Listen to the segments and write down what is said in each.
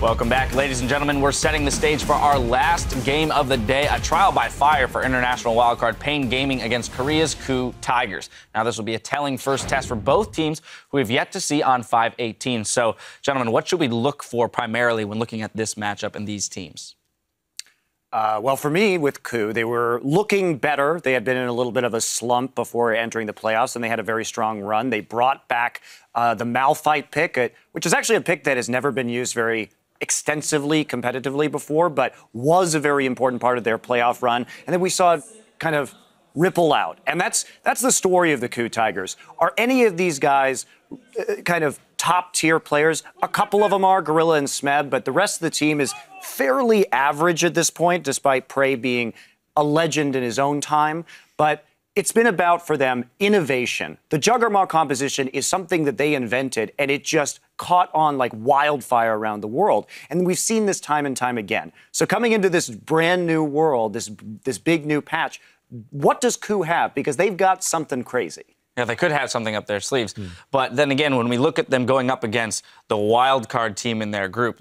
Welcome back, ladies and gentlemen. We're setting the stage for our last game of the day, a trial by fire for international wildcard PNG Gaming against Korea's KOO Tigers. Now, this will be a telling first test for both teams who we've yet to see on 5/18. So, gentlemen, what should we look for primarily when looking at this matchup and these teams? Well, for me, with KOO, they were looking better. They had been in a little bit of a slump before entering the playoffs, and they had a very strong run. They brought back the Malphite pick, which is actually a pick that has never been used very extensively, competitively before, but was a very important part of their playoff run. And then we saw it kind of ripple out. And that's the story of the KOO Tigers. Are any of these guys kind of top-tier players? A couple of them are, Gorilla and Smeb, but the rest of the team is fairly average at this point, despite Prey being a legend in his own time. But it's been about, for them, innovation. The Juggernaut composition is something that they invented, and it just caught on like wildfire around the world. And we've seen this time and time again. So coming into this brand new world, this big new patch, what does KOO have? Because they've got something crazy. Yeah, they could have something up their sleeves. But then again, when we look at them going up against the wild card team in their group,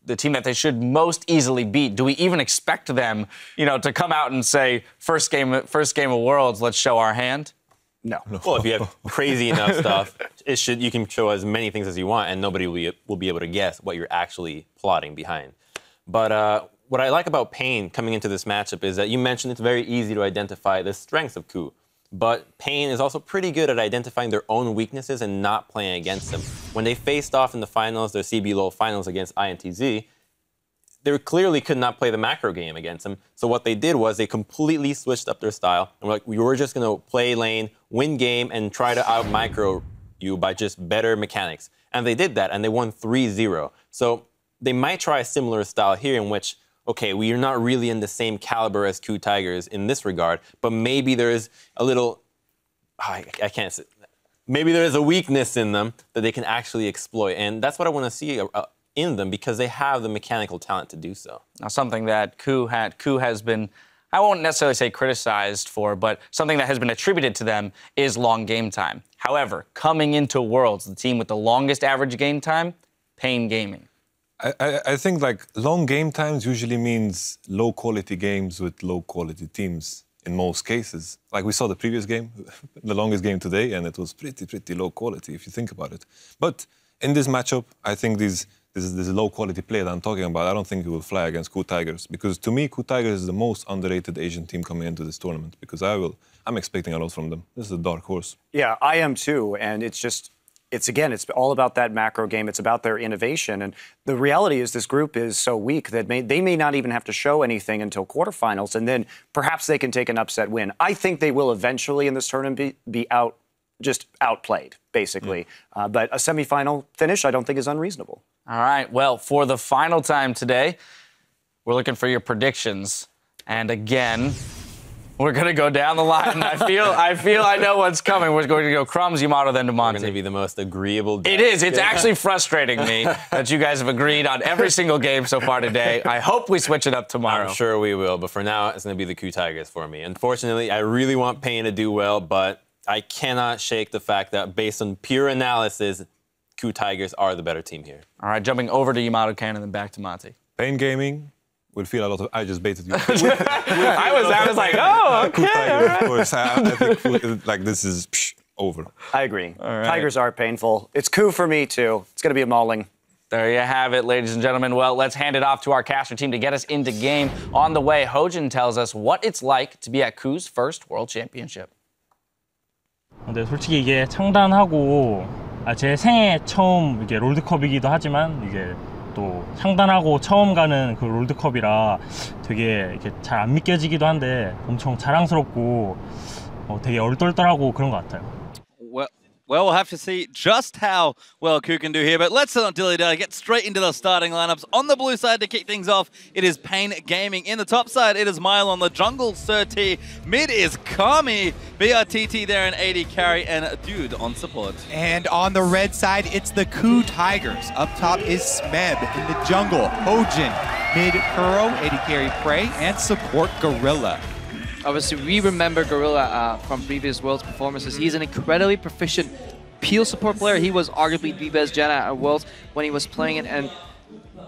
the team that they should most easily beat, do we even expect them, to come out and say, first game of Worlds, let's show our hand? No. Well, if you have crazy enough stuff, you can show as many things as you want, and nobody will be able to guess what you're actually plotting behind. But what I like about Pain coming into this matchup is that you mentioned it's very easy to identify the strengths of KOO. But Pain is also pretty good at identifying their own weaknesses and not playing against them. When they faced off in the finals, their CBLOL finals against INTZ, they clearly could not play the macro game against them. So what they did was they completely switched up their style. And we were just going to play lane, win game, and try to out-micro you by just better mechanics. And they did that, and they won 3-0. So they might try a similar style here in which, okay, we are not really in the same caliber as KOO Tigers in this regard, but maybe there is a little, I can't say, maybe there is a weakness in them that they can actually exploit. And that's what I want to see in them, because they have the mechanical talent to do so. Now, something that KOO has been, I won't necessarily say criticized for, but something that has been attributed to them is long game time. However, coming into Worlds, the team with the longest average game time, PNG Gaming. I think like long game times usually means low quality games with low quality teams in most cases. Like we saw the previous game, the longest game today, and it was pretty low quality if you think about it. But in this matchup, I think this low quality play that I'm talking about, I don't think it will fly against KOO Tigers, because to me, KOO Tigers is the most underrated Asian team coming into this tournament, because I'm expecting a lot from them. This is a dark horse. Yeah, I am too, and it's all about that macro game. It's about their innovation. And the reality is this group is so weak that they may not even have to show anything until quarterfinals, and then perhaps they can take an upset win. I think they will eventually in this tournament be outplayed, basically. But a semifinal finish, I don't think is unreasonable. All right, well, for the final time today, we're looking for your predictions. And again, we're going to go down the line. I feel I know what's coming. We're going to go Crumbs, Yamato, then Demonte. It's going to be the most agreeable day. It is. It's actually frustrating me that you guys have agreed on every single game so far today. I hope we switch it up tomorrow. I'm sure we will, but for now, it's going to be the KOO Tigers for me. Unfortunately, I really want Pain to do well, but I cannot shake the fact that based on pure analysis, KOO Tigers are the better team here. All right, jumping over to Yamato Can and then back to Monty. PNG Gaming will feel a lot of... I just baited you. I was like, oh, okay. Tigers, of course. I think like this is over. I agree. Right. Tigers are painful. It's KOO for me, too. It's going to be a mauling. There you have it, ladies and gentlemen. Well, let's hand it off to our caster team to get us into game. On the way, Hojin tells us what it's like to be at KOO's first World Championship. 근데 솔직히 이게 창단하고 제 생애 처음 이게 롤드컵이기도 하지만 이게 또 창단하고 처음 가는 그 롤드컵이라 되게 이렇게 잘 안 믿겨지기도 한데 엄청 자랑스럽고 되게 얼떨떨하고 그런 것 같아요. Well, we'll have to see just how well KOO can do here, but let's not dilly-dally, get straight into the starting lineups. On the blue side to kick things off, it is PNG Gaming. In the top side, it is Mile on the jungle, Sir T. Mid is Kami, BRTT there in AD carry, and Dude on support. And on the red side, it's the KOO Tigers. Up top is Smeb in the jungle, Hojin, mid Kuro, AD carry Prey, and support Gorilla. Obviously, we remember Gorilla from previous Worlds performances. He's an incredibly proficient peel support player. He was arguably the best Jana at Worlds when he was playing it, and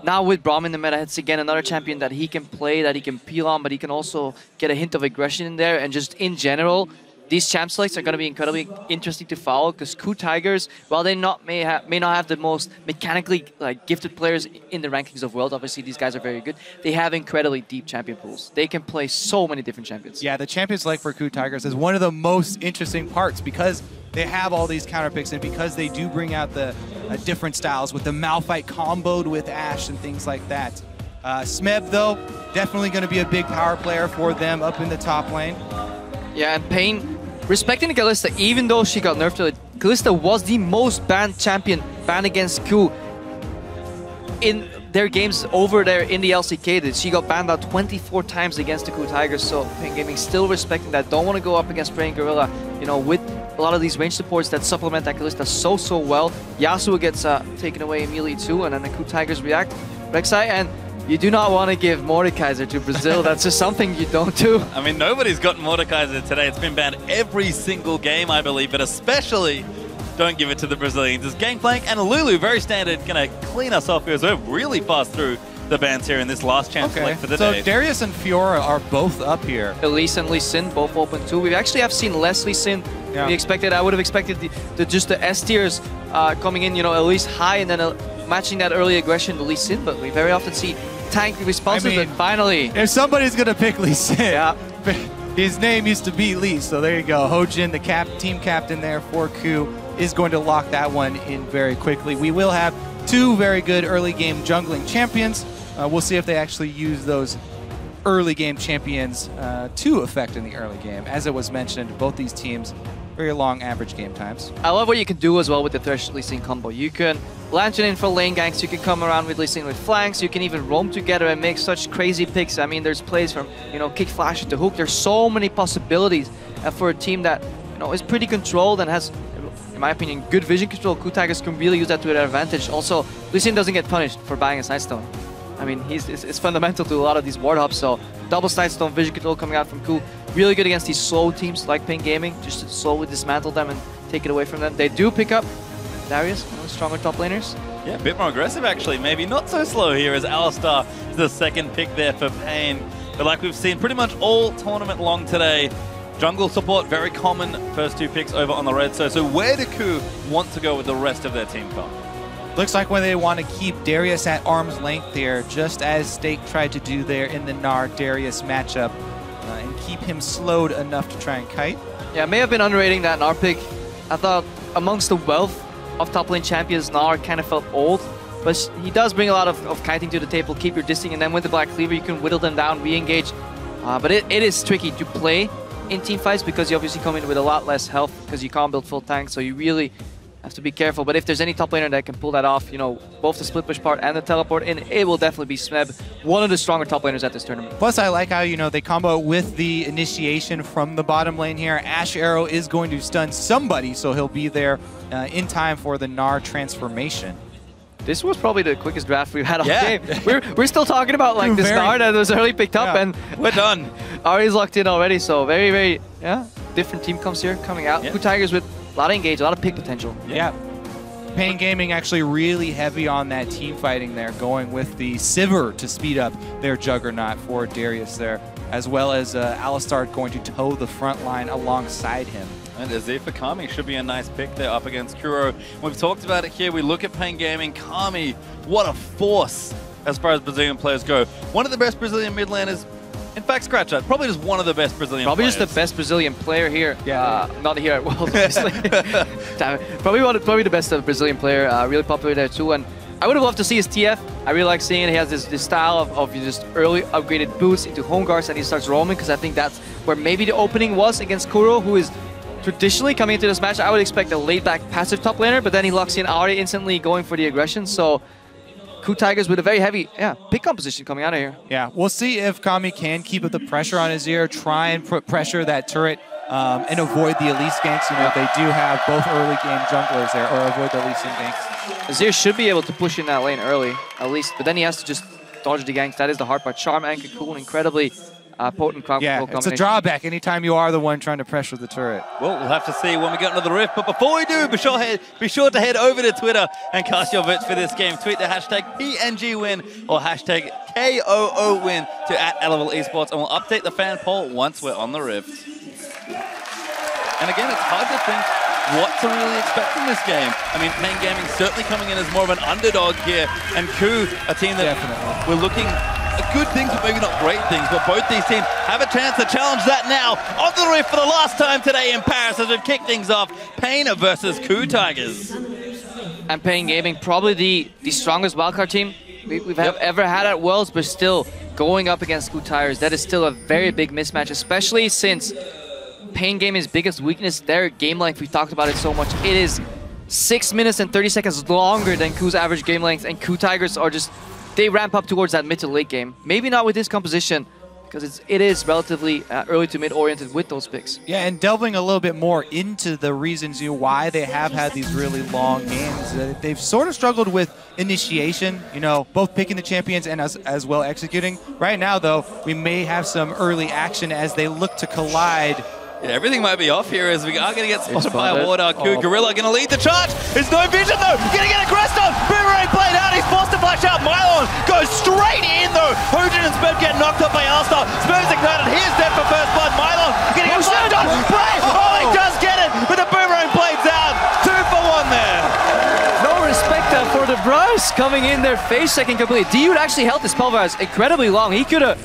now with Braum in the meta, it's again another champion that he can play, that he can peel on, but he can also get a hint of aggression in there. And just in general, these champ selects are going to be incredibly interesting to follow because KOO Tigers, while they may not have the most mechanically gifted players in the rankings of World, obviously these guys are very good, they have incredibly deep champion pools. They can play so many different champions. Yeah, the champion select for KOO Tigers is one of the most interesting parts because they have all these counter picks and because they do bring out the different styles with the Malphite comboed with Ashe and things like that. Smeb, though, definitely going to be a big power player for them up in the top lane. Yeah, and Pain, respecting Kalista, even though she got nerfed to it, Kalista was the most banned champion, banned against KOO in their games over there in the LCK. She got banned out 24 times against the KOO Tigers, so Pain Gaming still respecting that. Don't want to go up against Praying Gorilla, you know, with a lot of these range supports that supplement that Kalista so well. Yasuo gets taken away immediately too, and then the KOO Tigers react. Rek'Sai, and you do not want to give Mordekaiser to Brazil. That's just something you don't do. I mean, nobody's gotten Mordekaiser today. It's been banned every single game, I believe, but especially don't give it to the Brazilians. It's Gangplank and Lulu, very standard, going to clean us off because we're really fast through the bans here in this last chance select for the day. So Darius and Fiora are both up here. Elise and Lee Sin both open too. We actually have seen less Lee Sin. Yeah. I would have expected just the S tiers coming in, you know, at least high and then matching that early aggression to Lee Sin, but we very often see tank responses, but finally. If somebody's going to pick Lee Sin, yeah. His name used to be Lee, so there you go. Hojin, the team captain there for KOO, is going to lock that one in very quickly. We will have two very good early game jungling champions. We'll see if they actually use those early game champions to effect in the early game. As it was mentioned, both these teams, very long average game times. I love what you can do as well with the Thresh Lee Sin combo. You can lantern in for lane ganks, you can come around with Lee Sin with flanks, you can even roam together and make such crazy picks. I mean, there's plays from, you know, kick flash to hook. There's so many possibilities for a team that, you know, is pretty controlled and has, in my opinion, good vision control. KOO Tigers can really use that to their advantage. Also, Lee Sin doesn't get punished for buying a Sightstone. I mean, it's fundamental to a lot of these ward hops, so double Sightstone vision control coming out from KOO. Really good against these slow teams like Pain Gaming, just to slowly dismantle them and take it away from them. They do pick up Darius, one of the stronger top laners. Yeah, a bit more aggressive actually, maybe not so slow here as Alistar is the second pick there for Pain. But like we've seen pretty much all tournament long today, jungle support, very common first two picks over on the red. So where do KOO want to go with the rest of their team comp? Looks like when they want to keep Darius at arm's length there, just as Stake tried to do there in the Gnar-Darius matchup, and keep him slowed enough to try and kite. Yeah, may have been underrating that Gnar pick. I thought amongst the wealth of top lane champions, Gnar kind of felt old, but he does bring a lot of kiting to the table, keep your disting, and then with the Black Cleaver you can whittle them down, re-engage. But it is tricky to play in team fights because you obviously come in with a lot less health because you can't build full tanks, so you really have to be careful. But if there's any top laner that can pull that off, you know, both the split push part and the teleport in, it will definitely be Smeb, one of the stronger top laners at this tournament. Plus, I like how, you know, they combo with the initiation from the bottom lane here. Ashe Arrow is going to stun somebody, so he'll be there in time for the Gnar transformation. This was probably the quickest draft we've had all game. We're still talking about like this Gnar that was early picked up, and we're done. Ari's locked in already, so very different team comes here coming out. KOO Tigers with a lot of engage, a lot of pick potential. Yeah. Pain Gaming actually really heavy on that team fighting there, going with the Sivir to speed up their Juggernaut for Darius there, as well as Alistar going to toe the front line alongside him. And Azifa Kami should be a nice pick there up against Kuro. We've talked about it here. We look at Pain Gaming. Kami, what a force as far as Brazilian players go. One of the best Brazilian mid laners. In fact, scratch that. Probably just one of the best Brazilian players. Probably just the best Brazilian player here. Yeah. Not here at World, obviously. probably the best Brazilian player. Really popular there too. And I would have loved to see his TF. I really like seeing it. He has this style of just early upgraded boots into home guards and he starts roaming because I think that's where maybe the opening was against Kuro, who is traditionally coming into this match. I would expect a laid-back passive top laner, but then he locks in Ari instantly going for the aggression. So KOO Tigers with a very heavy pick composition coming out of here. Yeah, we'll see if Kami can keep up the pressure on his ear, try and put pressure that turret and avoid the Elise ganks. You know, they do have both early game junglers there, or avoid the Elise ganks. Azir should be able to push in that lane early, at least, but then he has to just dodge the ganks. That is the hard part. Charm and Cocoon incredibly potent crowd control Yeah, it's a combination. drawback anytime you are the one trying to pressure the turret. Well, we'll have to see when we get into the rift. But before we do, be sure to head over to Twitter and cast your votes for this game. Tweet the hashtag PNG win or hashtag KOO win to @Level Esports, and we'll update the fan poll once we're on the rift. And again, it's hard to think what to really expect from this game. I mean, Pain Gaming certainly coming in as more of an underdog here, and KOO, a team that we're looking at good things, but maybe not great things. But both these teams have a chance to challenge that now on the rift for the last time today in Paris as we've kicked things off. Pain versus KOO Tigers. And Pain Gaming, probably the strongest wildcard team we've ever had at Worlds, but still going up against KOO Tigers, that is still a very big mismatch, especially since Pain Gaming's biggest weakness, their game length, we talked about it so much. It is 6 minutes and 30 seconds longer than KOO's average game length, and KOO Tigers are just, they ramp up towards that mid to late game. Maybe not with this composition, because it is relatively early to mid oriented with those picks. Yeah, and delving a little bit more into the reasons why they have had these really long games. They've sort of struggled with initiation, both picking the champions and as well executing. Right now, though, we may have some early action as they look to collide. Yeah, everything might be off here as we are going to get spotted by a Warder. KOO Gorilla going to lead the charge. There's no vision though. Going to get aggressed on. Boomerang played out. He's forced to flash out. Mylon goes straight in though. Hojin and Smeb get knocked off by Alstar. Smeb's ignited. He is dead for first blood. Mylon going to get flashed on. Play. Oh, he does get it. But the Boomerang blades out. 2 for 1 there. No respect for the brush coming in there, face checking completely. Dude actually held his spell virus incredibly long. He could have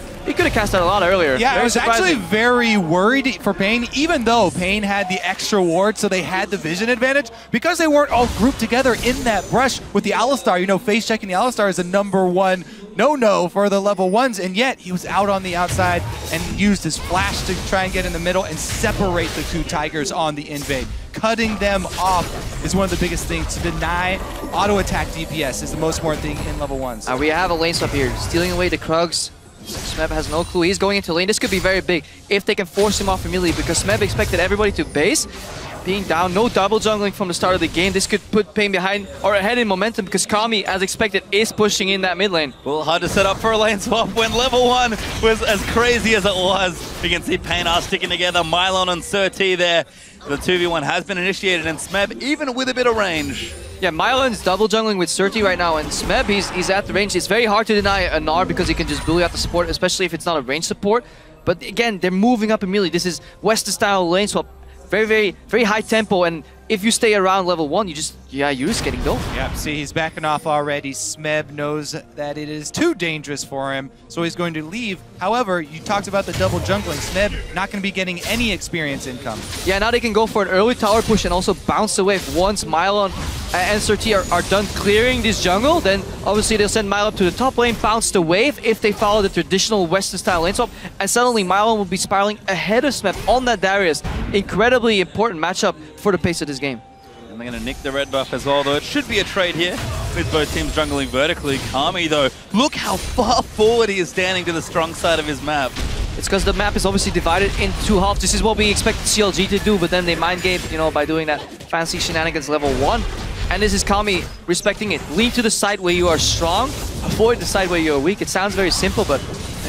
cast out a lot earlier. Yeah, very I was actually very worried for Pain, even though Pain had the extra ward, so they had the vision advantage, because they weren't all grouped together in that brush with the Alistar. Face checking the Alistar is the #1 no-no for the level 1s, and yet he was out on the outside and used his flash to try and get in the middle and separate the KOO Tigers on the invade. Cutting them off is one of the biggest things. To deny auto-attack DPS is the most important thing in level 1s. We have a lane swap here, stealing away the Krugs. Smeb has no clue. He's going into lane. This could be very big if they can force him off immediately, because Smeb expected everybody to base. Being down, no double jungling from the start of the game. This could put Pain behind or ahead in momentum, because Kami, as expected, is pushing in that mid lane. Well, hard to set up for a lane swap when level 1 was as crazy as it was. You can see Pain are sticking together. Mylon and Surti there. The 2v1 has been initiated, and Smeb, even with a bit of range. Yeah, Mylon's double jungling with Surti right now, and Smeb, he's at the range. It's very hard to deny a Gnar because he can just bully out the support, especially if it's not a range support. But again, they're moving up immediately. This is Western-style lane swap. Very, very, very high tempo, and if you stay around level 1, you're just getting going. Yeah, see, he's backing off already. Smeb knows that it is too dangerous for him, so he's going to leave. However, you talked about the double jungling. Smeb not going to be getting any experience income. Yeah, now they can go for an early tower push and also bounce away. Once Mylon and Surti are done clearing this jungle, then obviously they'll send Mylon to the top lane, bounce the wave if they follow the traditional Western-style lane swap, and suddenly Mylon will be spiraling ahead of Smeb on that Darius. Incredibly important matchup for the pace of this game. And they're going to nick the red buff as well, though. It should be a trade here with both teams jungling vertically. Kami, though, look how far forward he is standing to the strong side of his map. It's because the map is obviously divided into 2 halves. This is what we expect CLG to do, but then they mind game, by doing that fancy shenanigans level 1. And this is Kami respecting it. Lean to the side where you are strong, avoid the side where you are weak. It sounds very simple, but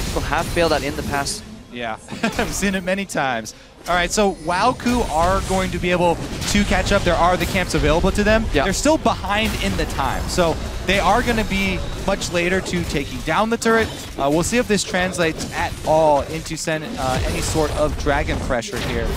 people have failed that in the past. Yeah, I've seen it many times. All right, so while KOO are going to be able to catch up, there are the camps available to them. Yeah. They're still behind in the time, so they are going to be much later to taking down the turret. We'll see if this translates at all into any sort of dragon pressure here.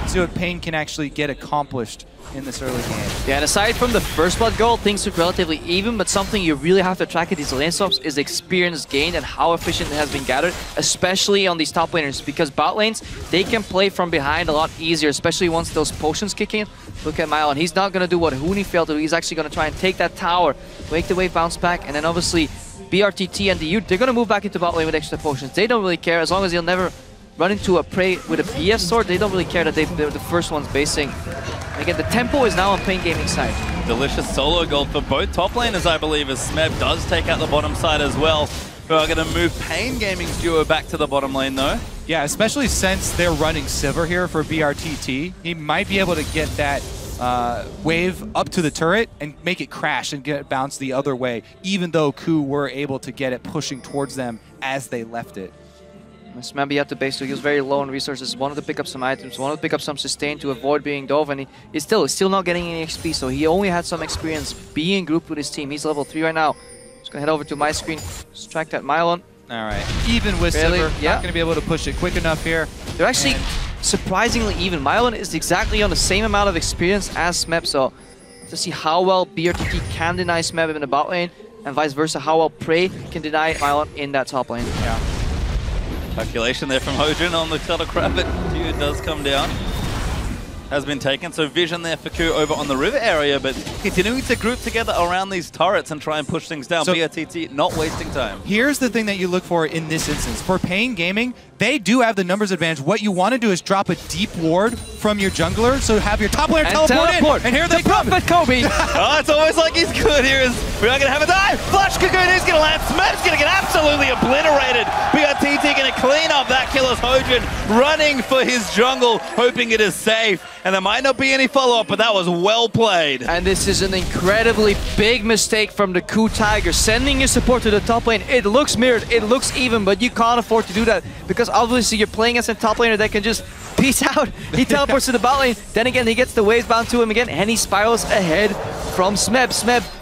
See what Pain can actually get accomplished in this early game. Yeah, and aside from the first blood goal, things look relatively even, but something you really have to track at these lane swaps is experience gained and how efficient it has been gathered, especially on these top laners, because bot lanes, they can play from behind a lot easier, especially once those potions kick in. Look at Mylon. He's not going to do what Huni failed to do. He's actually going to try and take that tower, make the wave bounce back, and then obviously BRTT and DU, they're going to move back into bot lane with extra potions. They don't really care, as long as they'll never run into a prey with a BF sword. They don't really care that they're the first ones basing. Again, the tempo is now on Pain Gaming's side. Delicious solo gold for both top laners, I believe, as Smeb does take out the bottom side as well. We are going to move Pain Gaming's duo back to the bottom lane, though. Yeah, especially since they're running Sivir here for BRTT. He might be able to get that wave up to the turret and make it crash and get it bounced the other way, even though KOO were able to get it pushing towards them as they left it. Smeb, he had to base, so he was very low on resources. Wanted to pick up some items, wanted to pick up some sustain to avoid being dove, and he's still not getting any XP, so he only had some experience being grouped with his team. He's level 3 right now. Just gonna head over to my screen, strike that Mylon. All right, even with Really? Silver, Yeah. not gonna be able to push it quick enough here. They're actually surprisingly even. Mylon is exactly on the same amount of experience as Smeb, so to see how well BRTT can deny Smeb in the bot lane, and vice versa, how well Prey can deny Mylon in that top lane. Yeah. Calculation there from Hojin on the Cutter Crab, but Q does come down. Has been taken, so vision there for Q over on the river area, but continuing to group together around these turrets and try and push things down. So BRTT not wasting time. Here's the thing that you look for in this instance. For Pain Gaming, they do have the numbers advantage. What you want to do is drop a deep ward from your jungler, so have your top laner teleport in, and here they come. Prophet Kobe! Oh, it's almost like he's good here. We are going to have a dive. Flash Cocoon is going to land. Smeb's going to get absolutely obliterated. BRTT going to clean up that kill as Hojin running for his jungle, hoping it is safe. And there might not be any follow-up, but that was well played. And this is an incredibly big mistake from the KOO Tigers, sending your support to the top lane. It looks mirrored, it looks even, but you can't afford to do that because obviously you're playing as a top laner that can just peace out. He teleports to the bot lane, then again he gets the waves bound to him again, and he spirals ahead from Smeb. Smeb,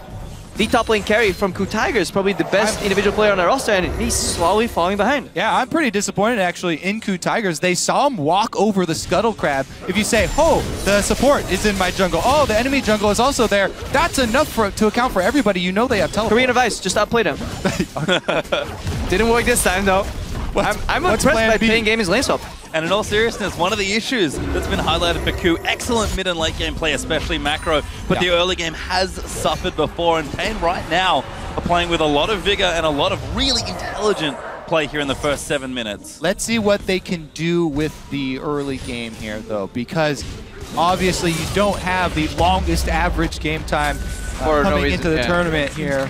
the top lane carry from KOO Tigers, probably the best individual player on the roster, and he's slowly falling behind. Yeah, I'm pretty disappointed actually in KOO Tigers. They saw him walk over the Scuttle Crab. If you say, oh, the support is in my jungle, oh, the enemy jungle is also there, that's enough to account for everybody. You know they have teleport. Korean advice, just outplayed him. Didn't work this time though. I'm impressed by Pain Gaming's lane swap. And in all seriousness, one of the issues that's been highlighted for KOO, excellent mid and late game play, especially macro, but the early game has suffered before, and Pain right now are playing with a lot of vigor and a lot of really intelligent play here in the first 7 minutes. Let's see what they can do with the early game here though, because obviously you don't have the longest average game time coming into the tournament here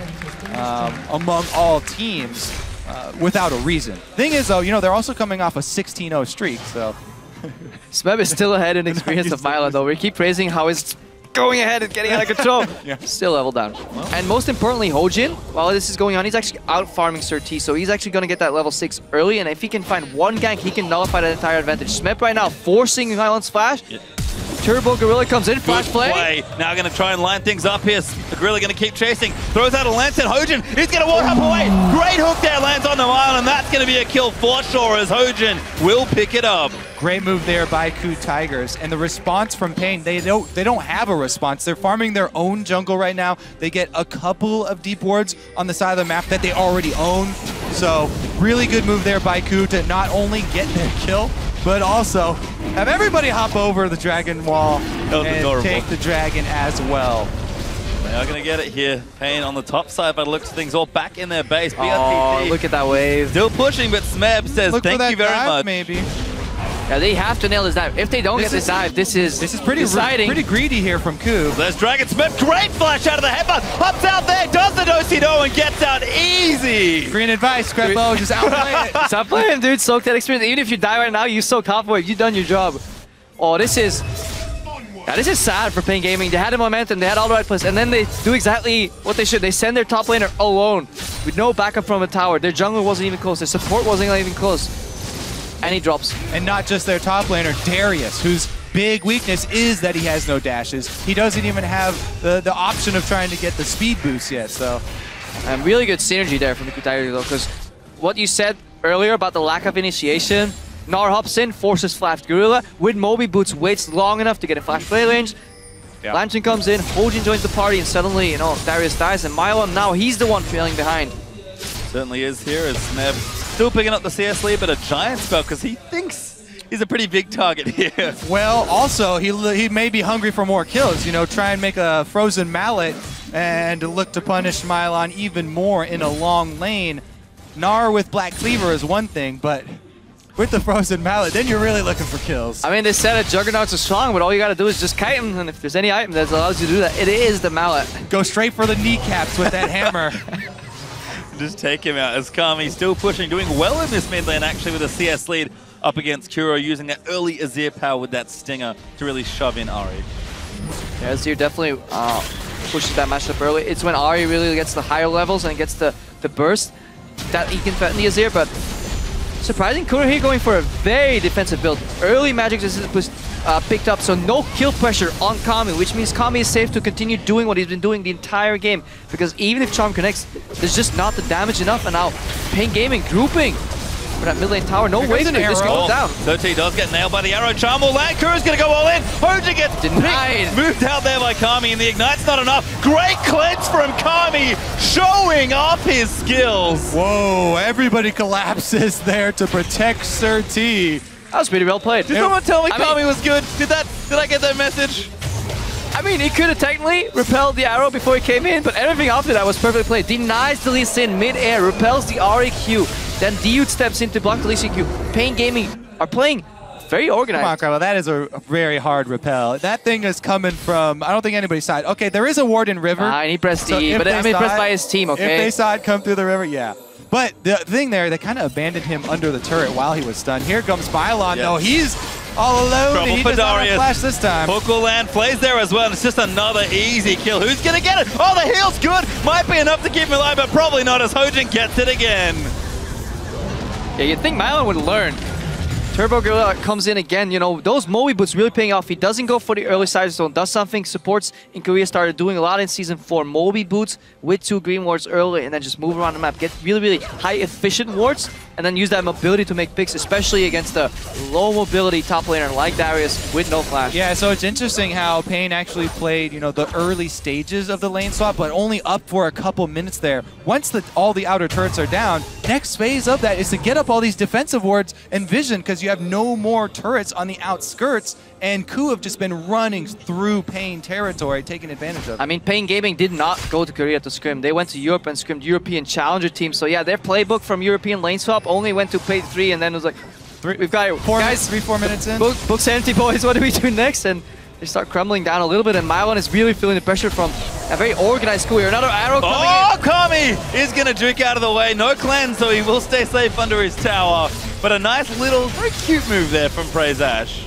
among all teams. Without a reason. Thing is, though, you know, they're also coming off a 16-0 streak, so... Smeb is still ahead in experience of Mylon, though. We keep praising how it's going ahead and getting out of control. Still level down. And most importantly, Hojin, while this is going on, he's actually out-farming Sir T, so he's actually going to get that level 6 early, and if he can find one gank, he can nullify that entire advantage. Smeb right now forcing Mylon's flash. Turbo Gorilla comes in, flash play. Now going to try and line things up here. The Gorilla going to keep chasing. Throws out a lance, and Hojin is going to walk up away. Great hook there, lands on the mile, and that's going to be a kill for sure as Hojin will pick it up. Great move there by KOO Tigers, and the response from Pain, they don't have a response. They're farming their own jungle right now. They get a couple of deep wards on the side of the map that they already own. So really good move there by KOO to not only get their kill, but also have everybody hop over the dragon wall and take the dragon as well. They are going to get it here. Pain on the top side, but it looks things all back in their base. Oh, BRTT look at that wave. still pushing, but Smeb says thank you very much. Maybe. Yeah, they have to nail this dive. If they don't get this dive, this is pretty deciding. Pretty greedy here from KOO. There's Dragon Smith, great flash out of the headbutt, hops out there, does the do-si-do and gets out easy. Green advice, Scraplow, just outplay it. Stop playing, dude. Soak that experience. Even if you die right now, you soak half wave. You've done your job. Oh, this is sad for Pain Gaming. They had the momentum, they had all the right plays, and then they do exactly what they should. They send their top laner alone with no backup from a tower. Their jungle wasn't even close. Their support wasn't even close. And he drops. And not just their top laner, Darius, whose big weakness is that he has no dashes. He doesn't even have the option of trying to get the speed boost yet, so. And really good synergy there from the KOO Tigers, though, because what you said earlier about the lack of initiation, Gnar hops in, forces Flash Gorilla, with Moby Boots, waits long enough to get a flash play range. Yeah. Lantern comes in, Hojin joins the party, and suddenly, you know, Darius dies, and Mylon now, he's the one trailing behind. Certainly is here as Smeb still picking up the CS lead, but a giant spell because he thinks he's a pretty big target here. Well, also, he may be hungry for more kills, you know, try and make a frozen mallet and look to punish Mylon even more in a long lane. Gnar with Black Cleaver is one thing, but with the frozen mallet, then you're really looking for kills. I mean, they said that Juggernauts are strong, but all you gotta do is just kite him, and if there's any item that allows you to do that, it is the mallet. Go straight for the kneecaps with that hammer. Just take him out as Kami still pushing, doing well in this mid lane actually with a CS lead up against Kuro, using that early Azir power with that Stinger to really shove in Ahri. Yeah, Azir definitely pushes that matchup early. It's when Ahri really gets the higher levels and gets the burst that he can threaten the Azir, but surprising. KOO here going for a very defensive build. Early magic resistance was picked up, so no kill pressure on Kami, which means Kami is safe to continue doing what he's been doing the entire game. Because even if Charm connects, there's just not the damage enough. And now Pain Gaming grouping for that mid lane tower. No way to this goes down. 13 does get nailed by the arrow. Charm will land. KOO's going to go all in. Hojin gets denied. Moved out there by Kami, and the Ignite's not enough. Great cleanse from Kami, showing off his skills. Whoa, everybody collapses there to protect Sir T. That was pretty well played. Did someone tell me Kami was good? Did I get that message? I mean, he could have technically repelled the arrow before he came in, but everything after that was perfectly played. Denies the Lee Sin mid-air, repels the REQ, then Dude steps in to block the Lee Sin Q. Pain Gaming are playing very organized. Come on, Carlo, that is a very hard repel. That thing is coming from, I don't think anybody's side. Okay, there is a ward in river. And he pressed E, but I mean, pressed by his team, okay? If they saw it come through the river, yeah. But the thing there, they kind of abandoned him under the turret while he was stunned. Here comes Mylon, though. He's all alone. Trouble He for does not have Darius. flash this time. Hook will land, plays there as well, and it's just another easy kill. Who's going to get it? Oh, the heal's good. Might be enough to keep him alive, but probably not as Hojin gets it again. Yeah, you'd think Mylon would learn. Turbo Gorilla comes in again. You know, those Moe boots really paying off. He doesn't go for the early side zone, does something supports in Korea started doing a lot in Season 4. Moe boots with 2 green wards early and then just move around the map. Get really, really high efficient wards and then use that mobility to make picks, especially against the low mobility top laner like Darius with no flash. Yeah, so it's interesting how Pain actually played, you know, the early stages of the lane swap, but only up for a couple minutes there. Once all the outer turrets are down, next phase of that is to get up all these defensive wards and vision, because you have no more turrets on the outskirts, and KOO have just been running through Pain territory, taking advantage of it. I mean, Pain Gaming did not go to Korea to scrim. They went to Europe and scrimmed European Challenger teams. So yeah, their playbook from European lane swap only went to play 3, and then it was like, we've got it. Guys, 3-4 minutes in. Book's empty, boys. What do we do next? And they start crumbling down a little bit, and Mylon is really feeling the pressure from a very organized KOO here. Another arrow coming in. Kami is going to juke out of the way. No cleanse, so he will stay safe under his tower. But a nice little, very cute move there from Praise Ash.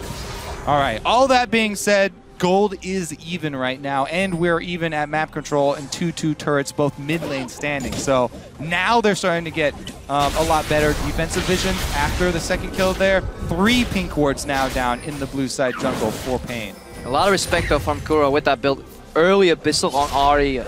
All right, all that being said, gold is even right now, and we're even at map control and 2-2 turrets, both mid lane standing. So now they're starting to get a lot better defensive vision after the second kill there. 3 pink wards now down in the blue side jungle for Pain. A lot of respect though from Kuro with that build. Early Abyssal on Ahri.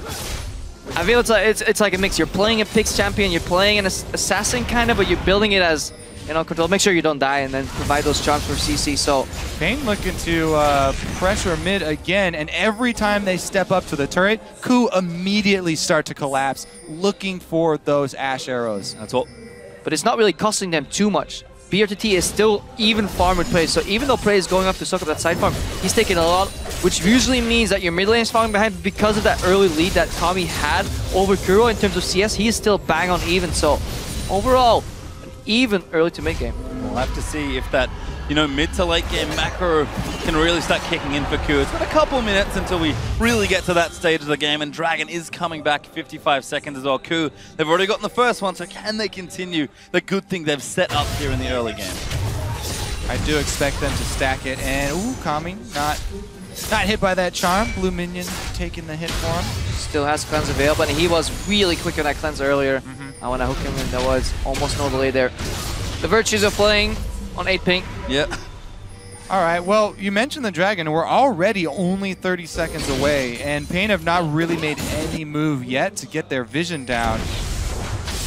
I feel it's like a mix. You're playing a Pix champion, you're playing an assassin kind of, but you're building it as, you know, control. Make sure you don't die and then provide those charms for CC. So Pain looking to pressure mid again, and every time they step up to the turret, KOO immediately start to collapse, looking for those Ash arrows. That's all. But it's not really costing them too much. BRTT is still even farm with Prey, so even though Prey is going up to soak up that side farm, he's taking a lot, which usually means that your mid lane is falling behind. Because of that early lead that Kami had over Kuro in terms of CS, he is still bang on even. So overall, an even early to mid game. We'll have to see if that, you know, mid to late game macro can really start kicking in for KOO. It's been a couple minutes until we really get to that stage of the game, and Dragon is coming back 55 seconds as well. KOO, they've already gotten the first one, so can they continue the good thing they've set up here in the early game? I do expect them to stack it, and ooh, Kami not hit by that charm. Blue minion taking the hit for him. Still has cleanse available, and he was really quick on that cleanse earlier. I want to hook him in. There was almost no delay there. The Virtues are playing on 8 pink. Yeah. All right, well, you mentioned the Dragon. We're already only 30 seconds away, and Pain have not really made any move yet to get their vision down.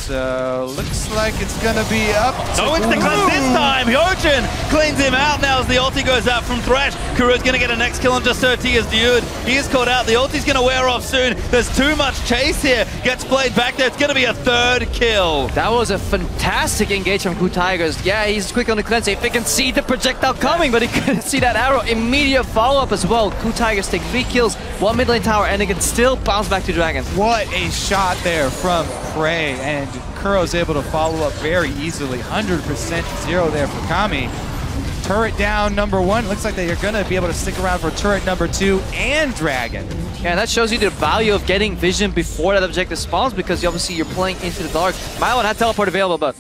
So, looks like it's going to be up to... No instant cleanse this time! Hojin cleans him out now as the ulti goes out from Thresh. KOO's going to get a next kill on just Sir T as Dude. He is caught out. The ulti's going to wear off soon. There's too much chase here. Gets played back there. It's going to be a 3rd kill. That was a fantastic engage from KOO Tigers. Yeah, he's quick on the cleanse. If he can see the projectile coming, but he couldn't see that arrow. Immediate follow-up as well. KOO Tigers take 3 kills, 1 mid lane tower, and they can still bounce back to Dragon. What a shot there from Prey, and Kuro's able to follow up very easily. 100% 0 there for Kami. Turret down number 1. Looks like they are going to be able to stick around for turret number 2 and Dragon. Yeah, that shows you the value of getting vision before that objective spawns, because obviously you're playing into the dark. Mylon had teleport available, but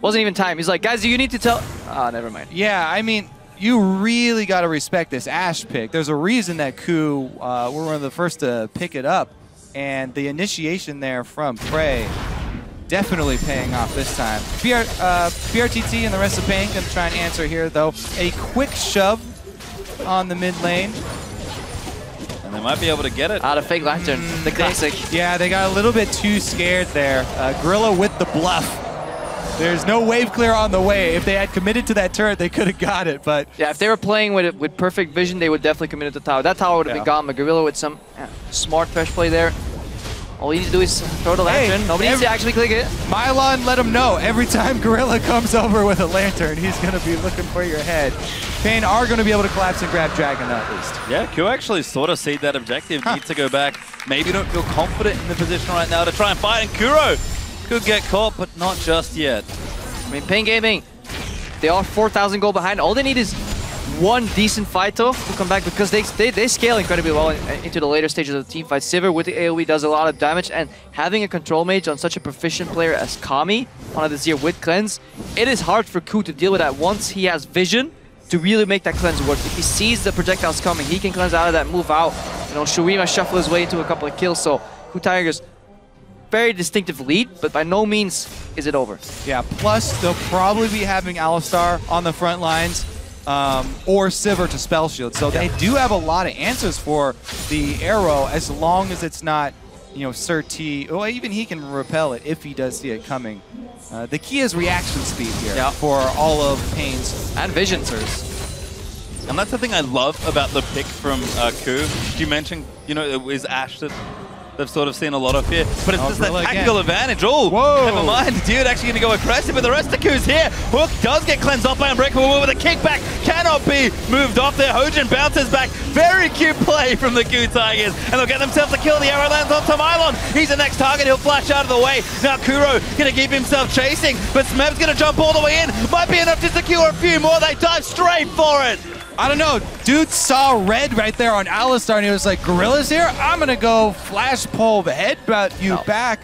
wasn't even time. He's like, guys, do you need to tell... Ah, never mind. Yeah, I mean, you really got to respect this Ashe pick. There's a reason that KOO were one of the first to pick it up, and the initiation there from Prey definitely paying off this time. BRTT and the rest of Pain going to try and answer here, though. A quick shove on the mid lane. And they might be able to get it. Out of Fake Lantern, the classic. Yeah, they got a little bit too scared there. Gorilla with the bluff. There's no wave clear on the way. If they had committed to that turret, they could have got it, but... Yeah, if they were playing with perfect vision, they would definitely commit to the tower. That tower would have been gone, but Gorilla with some smart fresh play there. All you need to do is throw the lantern. Nobody needs to actually click it. Mylon let him know. Every time Gorilla comes over with a lantern, he's going to be looking for your head. Pain are going to be able to collapse and grab Dragon at least. Yeah, KOO actually sort of see that objective. Need to go back. Maybe don't feel confident in the position right now to try and fight. And Kuro could get caught, but not just yet. I mean, Pain Gaming, they are 4,000 gold behind. All they need is one decent fighter to come back because they scale incredibly well into the later stages of the team fight. Sivir with the AoE does a lot of damage, and having a control mage on such a proficient player as Kami on the Zir with cleanse, it is hard for KOO to deal with that once he has vision to really make that cleanse work. If he sees the projectiles coming, he can cleanse out of that, move out. You know, Shurima shuffle his way into a couple of kills, so KOO Tigers, very distinctive lead, but by no means is it over. Yeah, plus they'll probably be having Alistar on the front lines or Sivir to spell shield. So they do have a lot of answers for the arrow as long as it's not, you know, Sir T. Well, even he can repel it if he does see it coming. The key is reaction speed here for all of Pain's and vision. And that's the thing I love about the pick from KOO. You mentioned, you know, it was Ashe that they've sort of seen a lot of here, but it's just that tactical advantage. Oh, never mind. Dude actually going to go aggressive, but the rest of KOO's here. Hook does get cleansed off by Unbreakable with a kickback. Cannot be moved off there. Hojin bounces back. Very cute play from the KOO Tigers, and they'll get themselves a kill. The arrow lands on Mylon. He's the next target. He'll flash out of the way. Now Kuro going to keep himself chasing, but Smeb's going to jump all the way in. Might be enough to secure a few more. They dive straight for it. I don't know, dude saw red right there on Alistar and he was like, Gorilla's here? I'm gonna go flash pull the headbutt you back.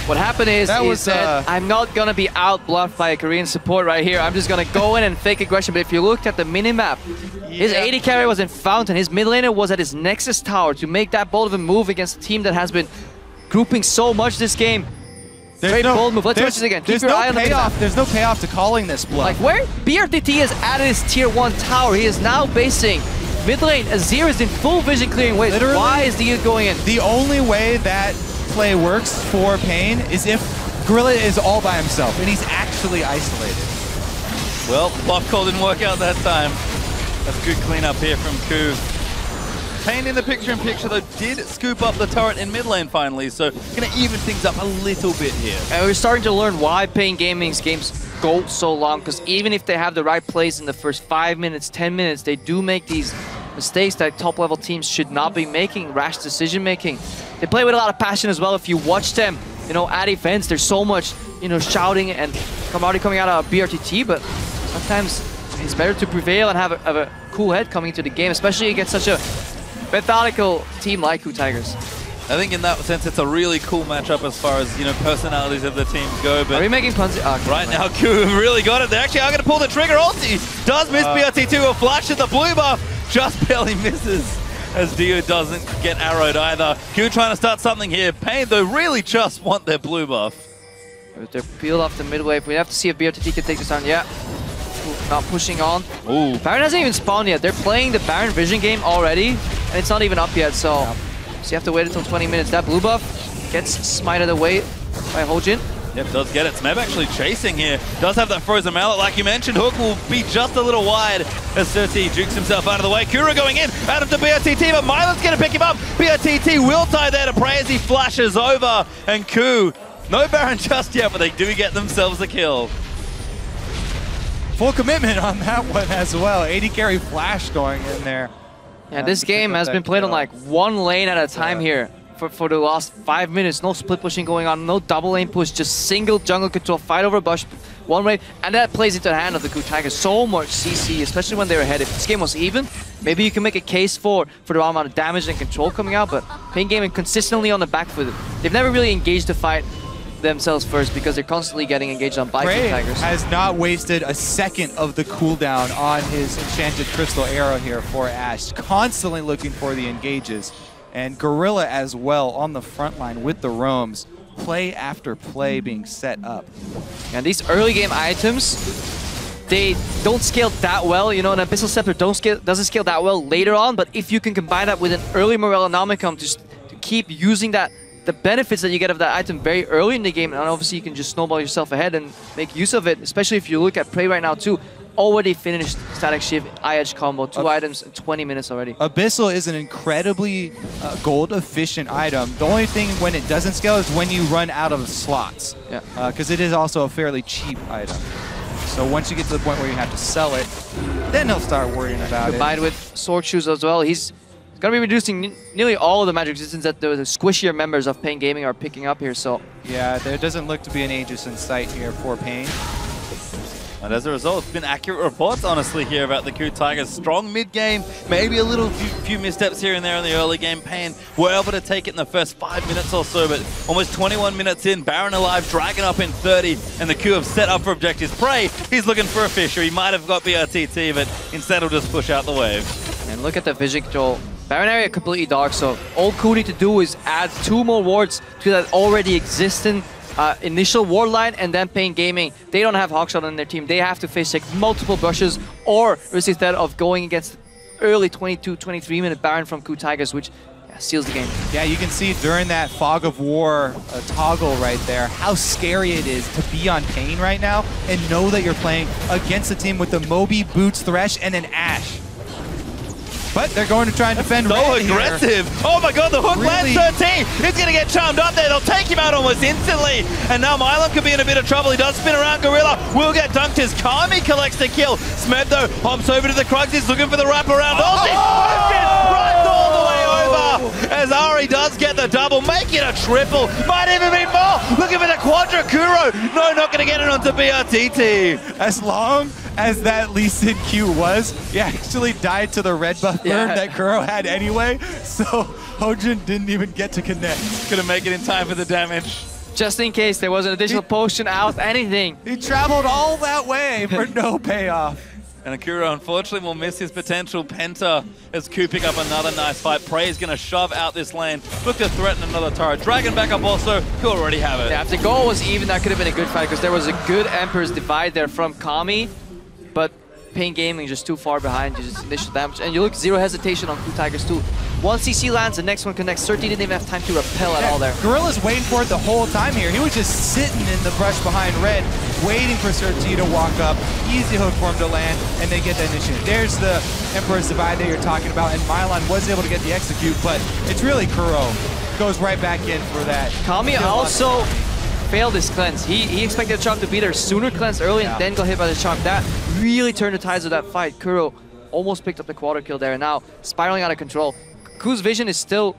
What happened is he said, I'm not gonna be out-bluffed by a Korean support right here. I'm just gonna go in and fake aggression. But if you looked at the minimap, his AD carry was in Fountain. His mid laner was at his Nexus tower to make that bold of a move against a team that has been grouping so much this game. Great bold move. Let's watch this again. Keep your eye on the minimap. There's no payoff to calling this bluff. Like where BRTT has added his tier 1 tower, he is now basing mid lane. Azir is in full vision clearing waves. Literally, why is the going in? The only way that play works for Pain is if Gorilla is all by himself and he's actually isolated. Well, buff call didn't work out that time. That's good cleanup here from KOO. Pain in the picture-in-picture, though, did scoop up the turret in mid lane finally, so going to even things up a little bit here. And we're starting to learn why Pain Gaming's games go so long, because even if they have the right plays in the first 5 minutes, 10 minutes, they do make these mistakes that top-level teams should not be making, rash decision-making. They play with a lot of passion as well. If you watch them, you know, at events, there's so much, you know, shouting and camaraderie coming out of BRTT, but sometimes it's better to prevail and have a cool head coming into the game, especially against such a methodical team like KOO Tigers. I think in that sense it's a really cool matchup as far as, you know, personalities of the teams go. But are we making puns? Right now, KOO have really got it. They actually are going to pull the trigger. Ulti does miss BRT2. A flash at the blue buff just barely misses as Dio doesn't get arrowed either. KOO trying to start something here. Pain, though, really just want their blue buff. They're peeled off the mid wave. We have to see if BRTT can take this down. Yeah. Not pushing on. Ooh. Baron hasn't even spawned yet. They're playing the Baron vision game already, and it's not even up yet, so you have to wait until 20 minutes. That blue buff gets smited away by Hojin. Yep, does get it. Smeb actually chasing here. Does have that frozen mallet, like you mentioned. Hook will be just a little wide as Surti jukes himself out of the way. Kuro going in, out of the BRTT, but Mylon's going to pick him up. BRTT will tie there to pray as he flashes over, and KOO, no Baron just yet, but they do get themselves a kill. Full commitment on that one as well. AD carry flash going in there. Yeah, this game has been played on like one lane at a time here for the last 5 minutes. No split pushing going on, no double lane push, just single jungle control, fight over bush, one way, and that plays into the hand of the KOO Tigers. So much CC, especially when they're ahead. If this game was even, maybe you can make a case for the amount of damage and control coming out, but Pain Gaming consistently on the back foot. They've never really engaged the fight themselves first because they're constantly getting engaged on by KOO Tigers. Has not wasted a second of the cooldown on his enchanted crystal arrow here for Ashe. Constantly looking for the engages. And Gorilla as well on the front line with the roams. play after play being set up. And these early game items, they don't scale that well. You know, an Abyssal Scepter doesn't scale that well later on, but if you can combine that with an early Morellonomicon to keep using the benefits that you get of that item very early in the game, and obviously you can just snowball yourself ahead and make use of it, especially if you look at Prey right now too. Already finished Static Shift, I-Edge combo, 2 items in 20 minutes already. Abyssal is an incredibly gold efficient item. The only thing when it doesn't scale is when you run out of slots. Yeah. Because it is also a fairly cheap item. So once you get to the point where you have to sell it, then he'll start worrying about it. Combined with Sword Shoes as well, he's going to be reducing nearly all of the magic resistance that the squishier members of Pain Gaming are picking up here. So yeah, there doesn't look to be an Aegis in sight here for Pain. And as a result, it's been accurate reports, honestly, here about the KOO Tigers. Strong mid-game, maybe a little few missteps here and there in the early game. Pain were able to take it in the first 5 minutes or so, but almost 21 minutes in, Baron alive, Dragon up in 30, and the KOO have set up for objectives. Prey, he's looking for a Fisher. He might have got BRTT, but instead he'll just push out the wave. And look at the vision control. Baron area completely dark, so all KOO need to do is add 2 more wards to that already existing initial ward line, and then Pain Gaming, they don't have Hawkshot on their team. They have to face like multiple brushes, or risk instead of going against early 22, 23-minute Baron from KOO Tigers, which seals the game. Yeah, you can see during that Fog of War toggle right there how scary it is to be on Pain right now and know that you're playing against a team with the Moby, Boots, Thresh, and an Ashe. But they're going to try and defend So Red aggressive. Here. Oh my god, the hook Really? lands 13. He's going to get charmed up there. They'll take him out almost instantly. And now Mylon could be in a bit of trouble. He does spin around Gorilla. Will get dunked as Kami collects the kill. Smed, though, hops over to the Krugs. He's looking for the wraparound. Runs all the way over. As Ari does get the double. Make it a triple. Might even be more. Looking for the Quadra Kuro. No, not going to get it onto BRTT. As long as that Lee Sin Q was, he actually died to the red buff burn that Kuro had anyway, so Hojin didn't even get to connect. Couldn't make it in time for the damage. Just in case there was an additional potion out, anything. He traveled all that way for no payoff. And Akuro, unfortunately, will miss his potential Penta as KOO pick up another nice fight. Prey is going to shove out this lane. Look to threaten another turret. Dragon back up also. KOO already have it. Yeah, if the goal was even, that could have been a good fight, because there was a good Emperor's Divide there from Kami, but Pain Gaming just too far behind, just initial damage. And you look, zero hesitation on KOO Tigers too. One CC lands, the next one connects. 13 didn't even have time to repel at all there. Gorilla's waiting for it the whole time here. He was just sitting in the brush behind Red, waiting for Serti to walk up. Easy hook for him to land, and they get the initiative. There's the Emperor's Divide that you're talking about, and Mylon was able to get the execute, but it's really Kuro. Goes right back in for that. Kami also failed his cleanse. He expected the charm to be there sooner, cleanse early, and then got hit by the charm. That really turned the tides of that fight. Kuro almost picked up the quarter kill there, and now spiraling out of control. KOO's vision is still,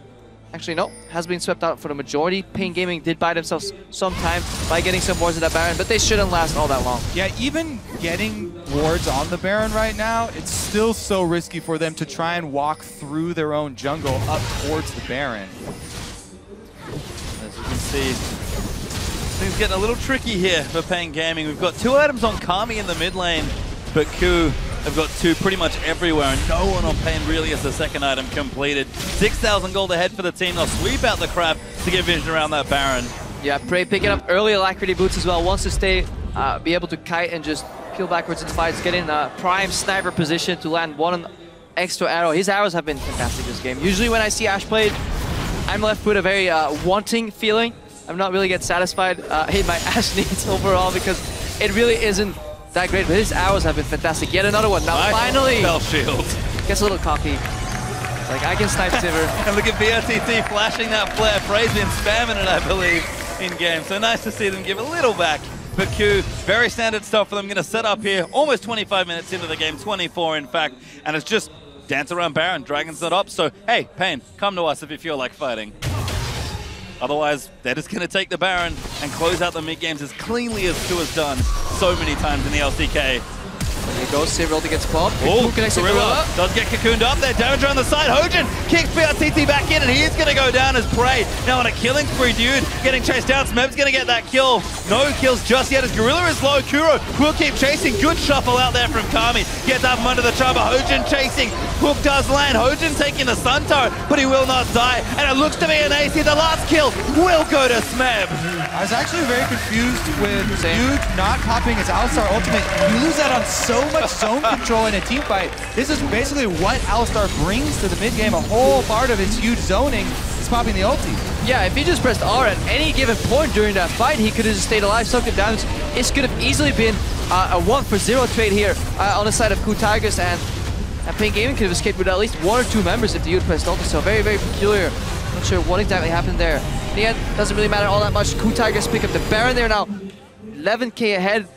actually no, has been swept out for the majority. Pain Gaming did buy themselves some time by getting some wards in that Baron, but they shouldn't last all that long. Yeah, even getting wards on the Baron right now, it's still so risky for them to try and walk through their own jungle up towards the Baron. As you can see, things getting a little tricky here for Pain Gaming. We've got 2 items on Kami in the mid lane, but KOO have got 2 pretty much everywhere, and no one on Pain really has the second item completed. 6,000 gold ahead for the team. They'll sweep out the crab to get vision around that Baron. Yeah, Prey picking up early Alacrity boots as well. Wants to stay, be able to kite and just peel backwards in fights, get in a prime sniper position to land 1 extra arrow. His arrows have been fantastic this game. Usually when I see Ashe played, I'm left with a very wanting feeling. I'm not really get satisfied in my Ashe needs overall, because it really isn't that great, but his arrows have been fantastic. Yet another one. Now Nice finally spell shield. Gets a little cocky. It's like, I can snipe Sivir. And look at BRTT flashing that flare. Prey's been spamming it, I believe, in game. So nice to see them give a little back. But KOO, very standard stuff for them. Going to set up here almost 25 minutes into the game, 24 in fact, and it's just dance around Baron. Dragon's not up, so hey, Pain, come to us if you feel like fighting. Otherwise, they're just going to take the Baron and close out the mid-games as cleanly as KOO has done so many times in the LCK. There goes Cyril to get popped. Oh, connects to Gorilla does get cocooned up there. Damage on the side. Hojin kicks BRTT back in, and he's going to go down as prey. Now on a killing spree, dude, getting chased down. Smeb's going to get that kill. No kills just yet as Gorilla is low. Kuro will keep chasing. Good shuffle out there from Kami. Gets up under the charmer. Hojin chasing. Hook does land. Hojin taking the Sun Turret, but he will not die. And it looks to be an AC. The last kill will go to Smeb. I was actually very confused with Dude not popping his Alistar ultimate. You lose out on so much zone control in a team fight. This is basically what Alistar brings to the mid game. A whole part of its huge zoning is popping the ulti. Yeah, if he just pressed R at any given point during that fight, he could have just stayed alive, soaked the damage. This could have easily been a 1-for-0 trade here on the side of KOO Tigers, and PNG Gaming could have escaped with at least 1 or 2 members if the Dude pressed ulti. So very, very peculiar. Not sure what exactly happened there. In the end, doesn't really matter all that much. KOO Tigers pick up the Baron there now. 11k ahead.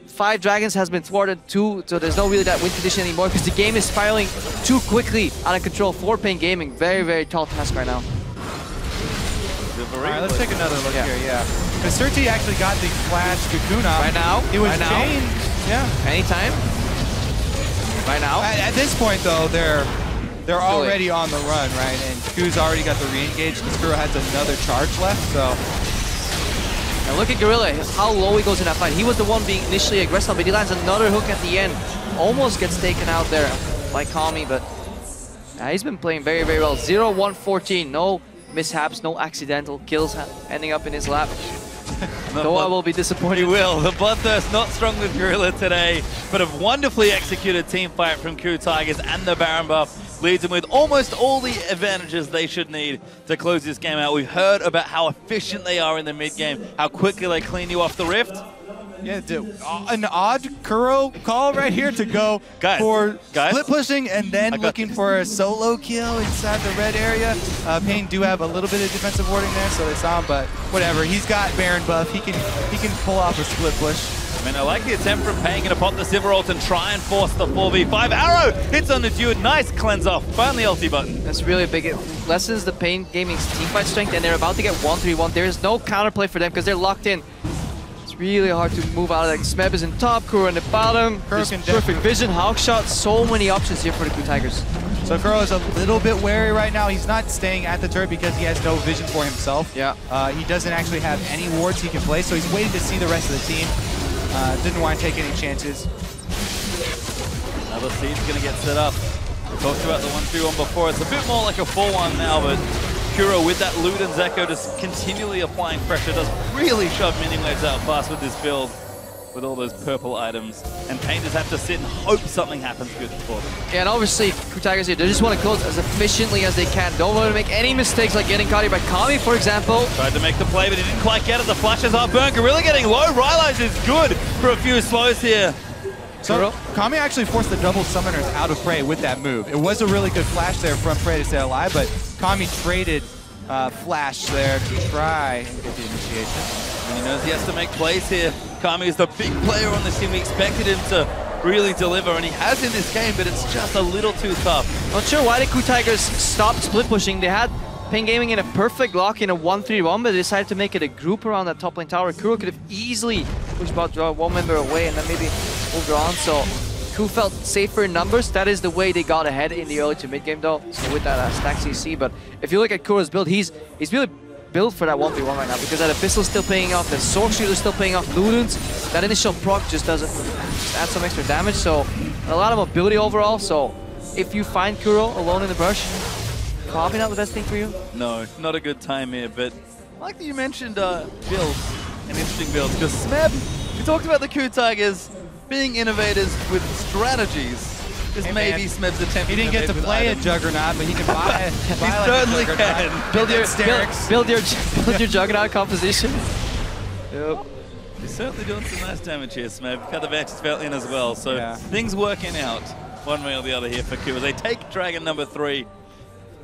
5 Dragons has been thwarted, 2, so there's no really that win condition anymore because the game is spiraling too quickly out of control for PNG Gaming. Very, very tall task right now. Alright, let's take another look here, yeah. Because Surti actually got the flash cocoon up. Right now? He was right now? chained. Yeah. Anytime? Right now? At this point, though, they're already on the run, right? And KOO's already got the re-engage. The Skuro has another charge left, so... And look at Gorilla, how low he goes in that fight. He was the one being initially aggressive, but he lands another hook at the end. Almost gets taken out there by Kami, but he's been playing very, very well. 0-1-14, no mishaps, no accidental kills ending up in his lap. Though I will be disappointed. He will. The Bloodthirst not strong with Gorilla today, but a wonderfully executed team fight from KOO Tigers, and the Baron buff leads them with almost all the advantages they should need to close this game out. We've heard about how efficient they are in the mid game, how quickly they clean you off the rift. Yeah, an odd Kuro call right here to go for split pushing and then looking for a solo kill inside the red area. Pain do have a little bit of defensive warding there, so they saw him, but whatever. He's got Baron buff. He can pull off a split push. I mean, I like the attempt from Pain to pop the Sivir ult and try and force the 4v5. Arrow hits on the Dude. Nice cleanse off. Find the ulti button. That's really big. It lessens the PNG Gaming's teamfight strength, and they're about to get 1-3-1. There is no counterplay for them because they're locked in. Really hard to move out of that. Smeb is in top, Kuro in the bottom. Perfect vision, Hawk shot, so many options here for the KOO Tigers. So Kuro is a little bit wary right now. He's not staying at the turret because he has no vision for himself. Yeah. He doesn't actually have any wards he can play, so he's waiting to see the rest of the team. Didn't want to take any chances. Another siege going to get set up. We talked about the 1-3-1 before. It's a bit more like a 4-1 now, but Kuro with that Luden's Echo just continually applying pressure, does really shove mini waves out fast with this build with all those purple items. And Pain just have to sit and hope something happens good for them. Yeah, and obviously KOO Tigers here, they just want to close as efficiently as they can. Don't want to make any mistakes like getting caught here by Kami, for example. Tried to make the play, but he didn't quite get it. The flashes are burned. Gorilla getting low. Rylai's is good for a few slows here. So Kami actually forced the double summoners out of Prey with that move. It was a really good flash there from Prey to stay alive, but Kami traded flash there to try and get the initiation. And he knows he has to make plays here. Kami is the big player on this team. We expected him to really deliver, and he has in this game, but it's just a little too tough. Not sure why the KOO Tigers stopped split pushing. They had PNG Gaming in a perfect lock in a 1-3-1, but they decided to make it a group around that top lane tower. Kuro could have easily pushed bot draw one member away and then maybe moved on. So KOO felt safer in numbers. That is the way they got ahead in the early to mid game though. So with that stack CC, but if you look at Kuro's build, he's really built for that 1v1 right now because that Abyssal still paying off, the Sword Shooter still paying off, Ludens, that initial proc just doesn't add some extra damage. So a lot of mobility overall. So if you find Kuro alone in the brush, probably not the best thing for you. No, not a good time here, but I like that you mentioned builds, an interesting build, because Smeb, we talked about the KOO Tigers being innovators with strategies. This may be Smeb's attempt. He didn't get to play a Juggernaut, but he can buy he certainly can. Build your Juggernaut composition. Yep. He's certainly doing some nice damage here, Smeb. Cut the Vex's felt in as well, so things working out one way or the other here for KOO. They take Dragon number 3.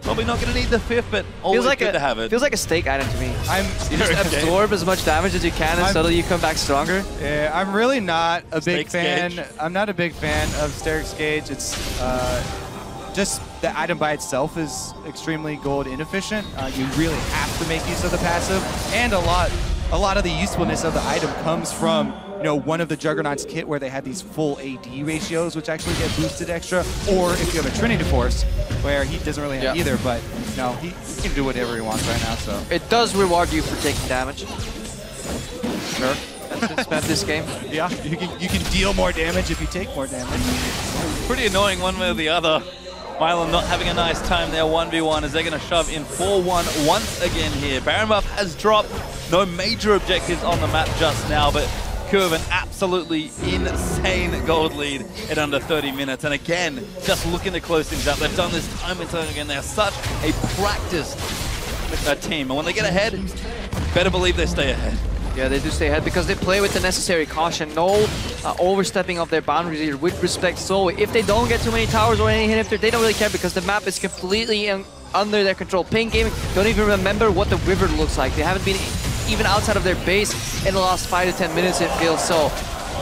Probably not going to need the 5th, but always good to have it. Feels like a stake item to me. You just absorb as much damage as you can, and suddenly you come back stronger. Yeah, I'm really not a big fan. I'm not a big fan of Steric's Gauge. It's just the item by itself is extremely gold inefficient. You really have to make use of the passive, and a lot of the usefulness of the item comes from one of the Juggernauts kit where they had these full AD ratios, which actually get boosted extra, or if you have a Trinity Force, where he doesn't really have either, but he can do whatever he wants right now. So it does reward you for taking damage. Sure. That's spent this game. Yeah, you can deal more damage if you take more damage. Pretty annoying one way or the other. Mylon not having a nice time there, 1v1, as they're going to shove in 4-1 once again here. Baron buff has dropped. No major objectives on the map just now, but KOO have an absolutely insane gold lead at under 30 minutes. And again, just looking to close things up. They've done this time and time again. They're such a practiced team. And when they get ahead, better believe they stay ahead. Yeah, they do stay ahead because they play with the necessary caution. No overstepping of their boundaries here with respect. So if they don't get too many towers or any inhibitor, they don't really care because the map is completely under their control. Pain Gaming don't even remember what the river looks like. They haven't been even outside of their base in the last 5 to 10 minutes, it feels. So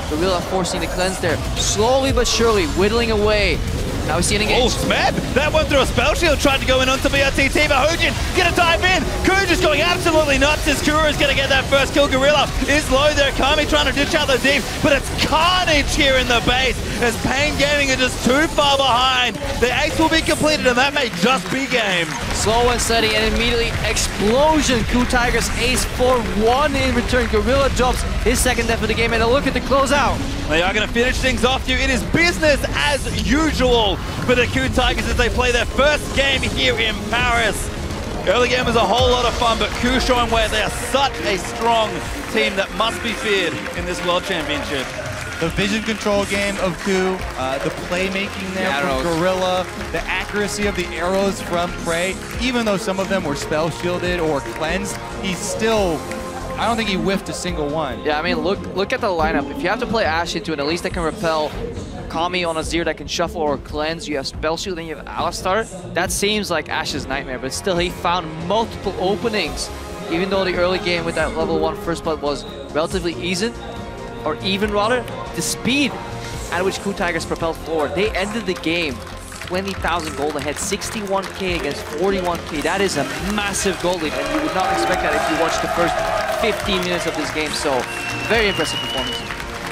Gorilla forcing the cleanse there, slowly but surely whittling away. Now we see an engage. Oh, Smeb! That one through a spell shield, tried to go in onto BRTT, but Hojin gonna dive in! KOO just going absolutely nuts as Kuro is gonna get that first kill. Gorilla is low there, Kami trying to ditch out the deep, but it's carnage here in the base as Pain Gaming are just too far behind. The ace will be completed and that may just be game. Slow and steady and immediately explosion. KOO Tigers ace 4-1 in return. Gorilla drops his second death of the game and a look at the closeout. They are going to finish things off here. It is business as usual for the KOO Tigers as they play their first game here in Paris. Early game was a whole lot of fun, but KOO showing where they are such a strong team that must be feared in this World Championship. The vision control game of KOO, the playmaking there from Gorilla, the accuracy of the arrows from Prey, even though some of them were spell shielded or cleansed, he's still... I don't think he whiffed a single one. Yeah, I mean, look at the lineup. If you have to play Ashe into it, at least they can repel Kami on a Zir that can shuffle or cleanse. You have Spell Shield and you have Alistar. That seems like Ashe's nightmare, but still he found multiple openings. Even though the early game with that level 1 first blood was relatively easy, or even rather, the speed at which KOO Tigers propelled forward. They ended the game 20,000 gold ahead, 61k against 41k. That is a massive gold lead, and you would not expect that if you watched the first 15 minutes of this game. So, very impressive performance.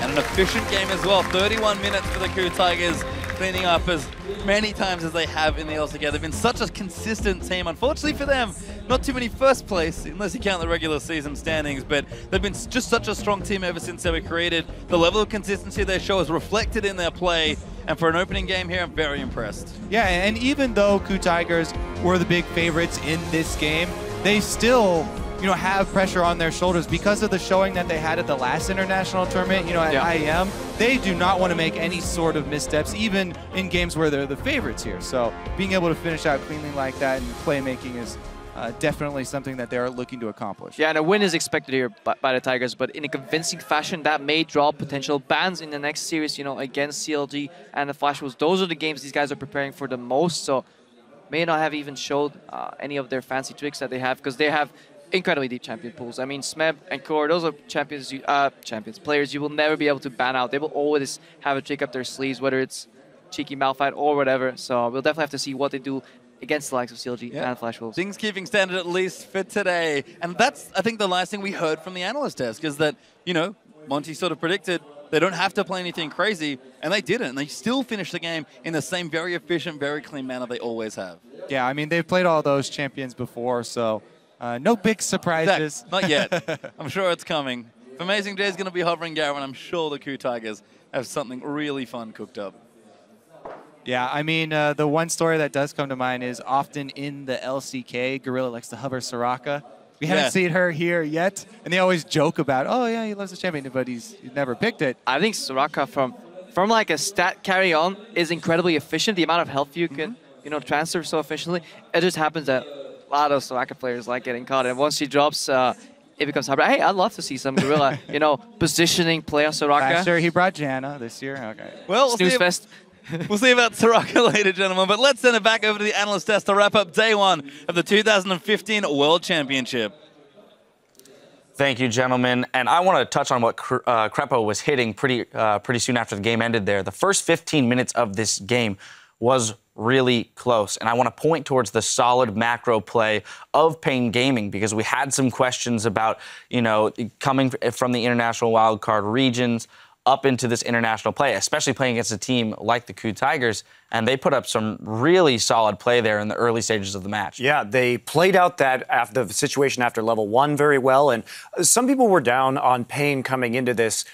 And an efficient game as well. 31 minutes for the KOO Tigers, cleaning up as many times as they have in the LCK. They've been such a consistent team. Unfortunately for them, not too many first place, unless you count the regular season standings, but they've been just such a strong team ever since they were created. The level of consistency they show is reflected in their play, and for an opening game here, I'm very impressed. Yeah, and even though KOO Tigers were the big favorites in this game, they still have pressure on their shoulders because of the showing that they had at the last international tournament, at IEM. They do not want to make any sort of missteps, even in games where they're the favorites here. So being able to finish out cleanly like that and playmaking is definitely something that they are looking to accomplish. Yeah, and a win is expected here by the Tigers, but in a convincing fashion that may draw potential bans in the next series, against CLG and the Flash Wolves. Those are the games these guys are preparing for the most, so may not have even showed any of their fancy tricks that they have, because they have incredibly deep champion pools. I mean, Smeb and KOO, those are players you will never be able to ban out. They will always have a trick up their sleeves, whether it's cheeky Malphite or whatever. So we'll definitely have to see what they do against the likes of CLG and Flash Wolves. Things keeping standard at least for today. And that's, I think, the last thing we heard from the analyst desk is that, Monty sort of predicted they don't have to play anything crazy, and they didn't. They still finished the game in the same very efficient, very clean manner they always have. Yeah, I mean, they've played all those champions before, so no big surprises. Not yet. I'm sure it's coming. If Amazing J is going to be hovering Gavin, I'm sure the KOO Tigers have something really fun cooked up. Yeah, I mean, the one story that does come to mind is often in the LCK, Gorilla likes to hover Soraka. We haven't seen her here yet, and they always joke about, oh yeah, he loves the champion, but he's never picked it. I think Soraka from like a stat carry on is incredibly efficient. The amount of health you can, transfer so efficiently. It just happens that a lot of Soraka players like getting caught, and once she drops, it becomes hard. Hey, I'd love to see some Gorilla, positioning play on Soraka. Last year he brought Janna. This year, okay. Well, Snooze Fest. We'll see about Soraka later, gentlemen, but let's send it back over to the analyst desk to wrap up day one of the 2015 World Championship. Thank you, gentlemen. And I want to touch on what Krepo was hitting pretty soon after the game ended there. The first 15 minutes of this game was really close. And I want to point towards the solid macro play of Pain Gaming, because we had some questions about, coming from the international wildcard regions up into this international play, especially playing against a team like the KOO Tigers, and they put up some really solid play there in the early stages of the match. Yeah, they played out the situation after level 1 very well, and some people were down on Pain coming into this.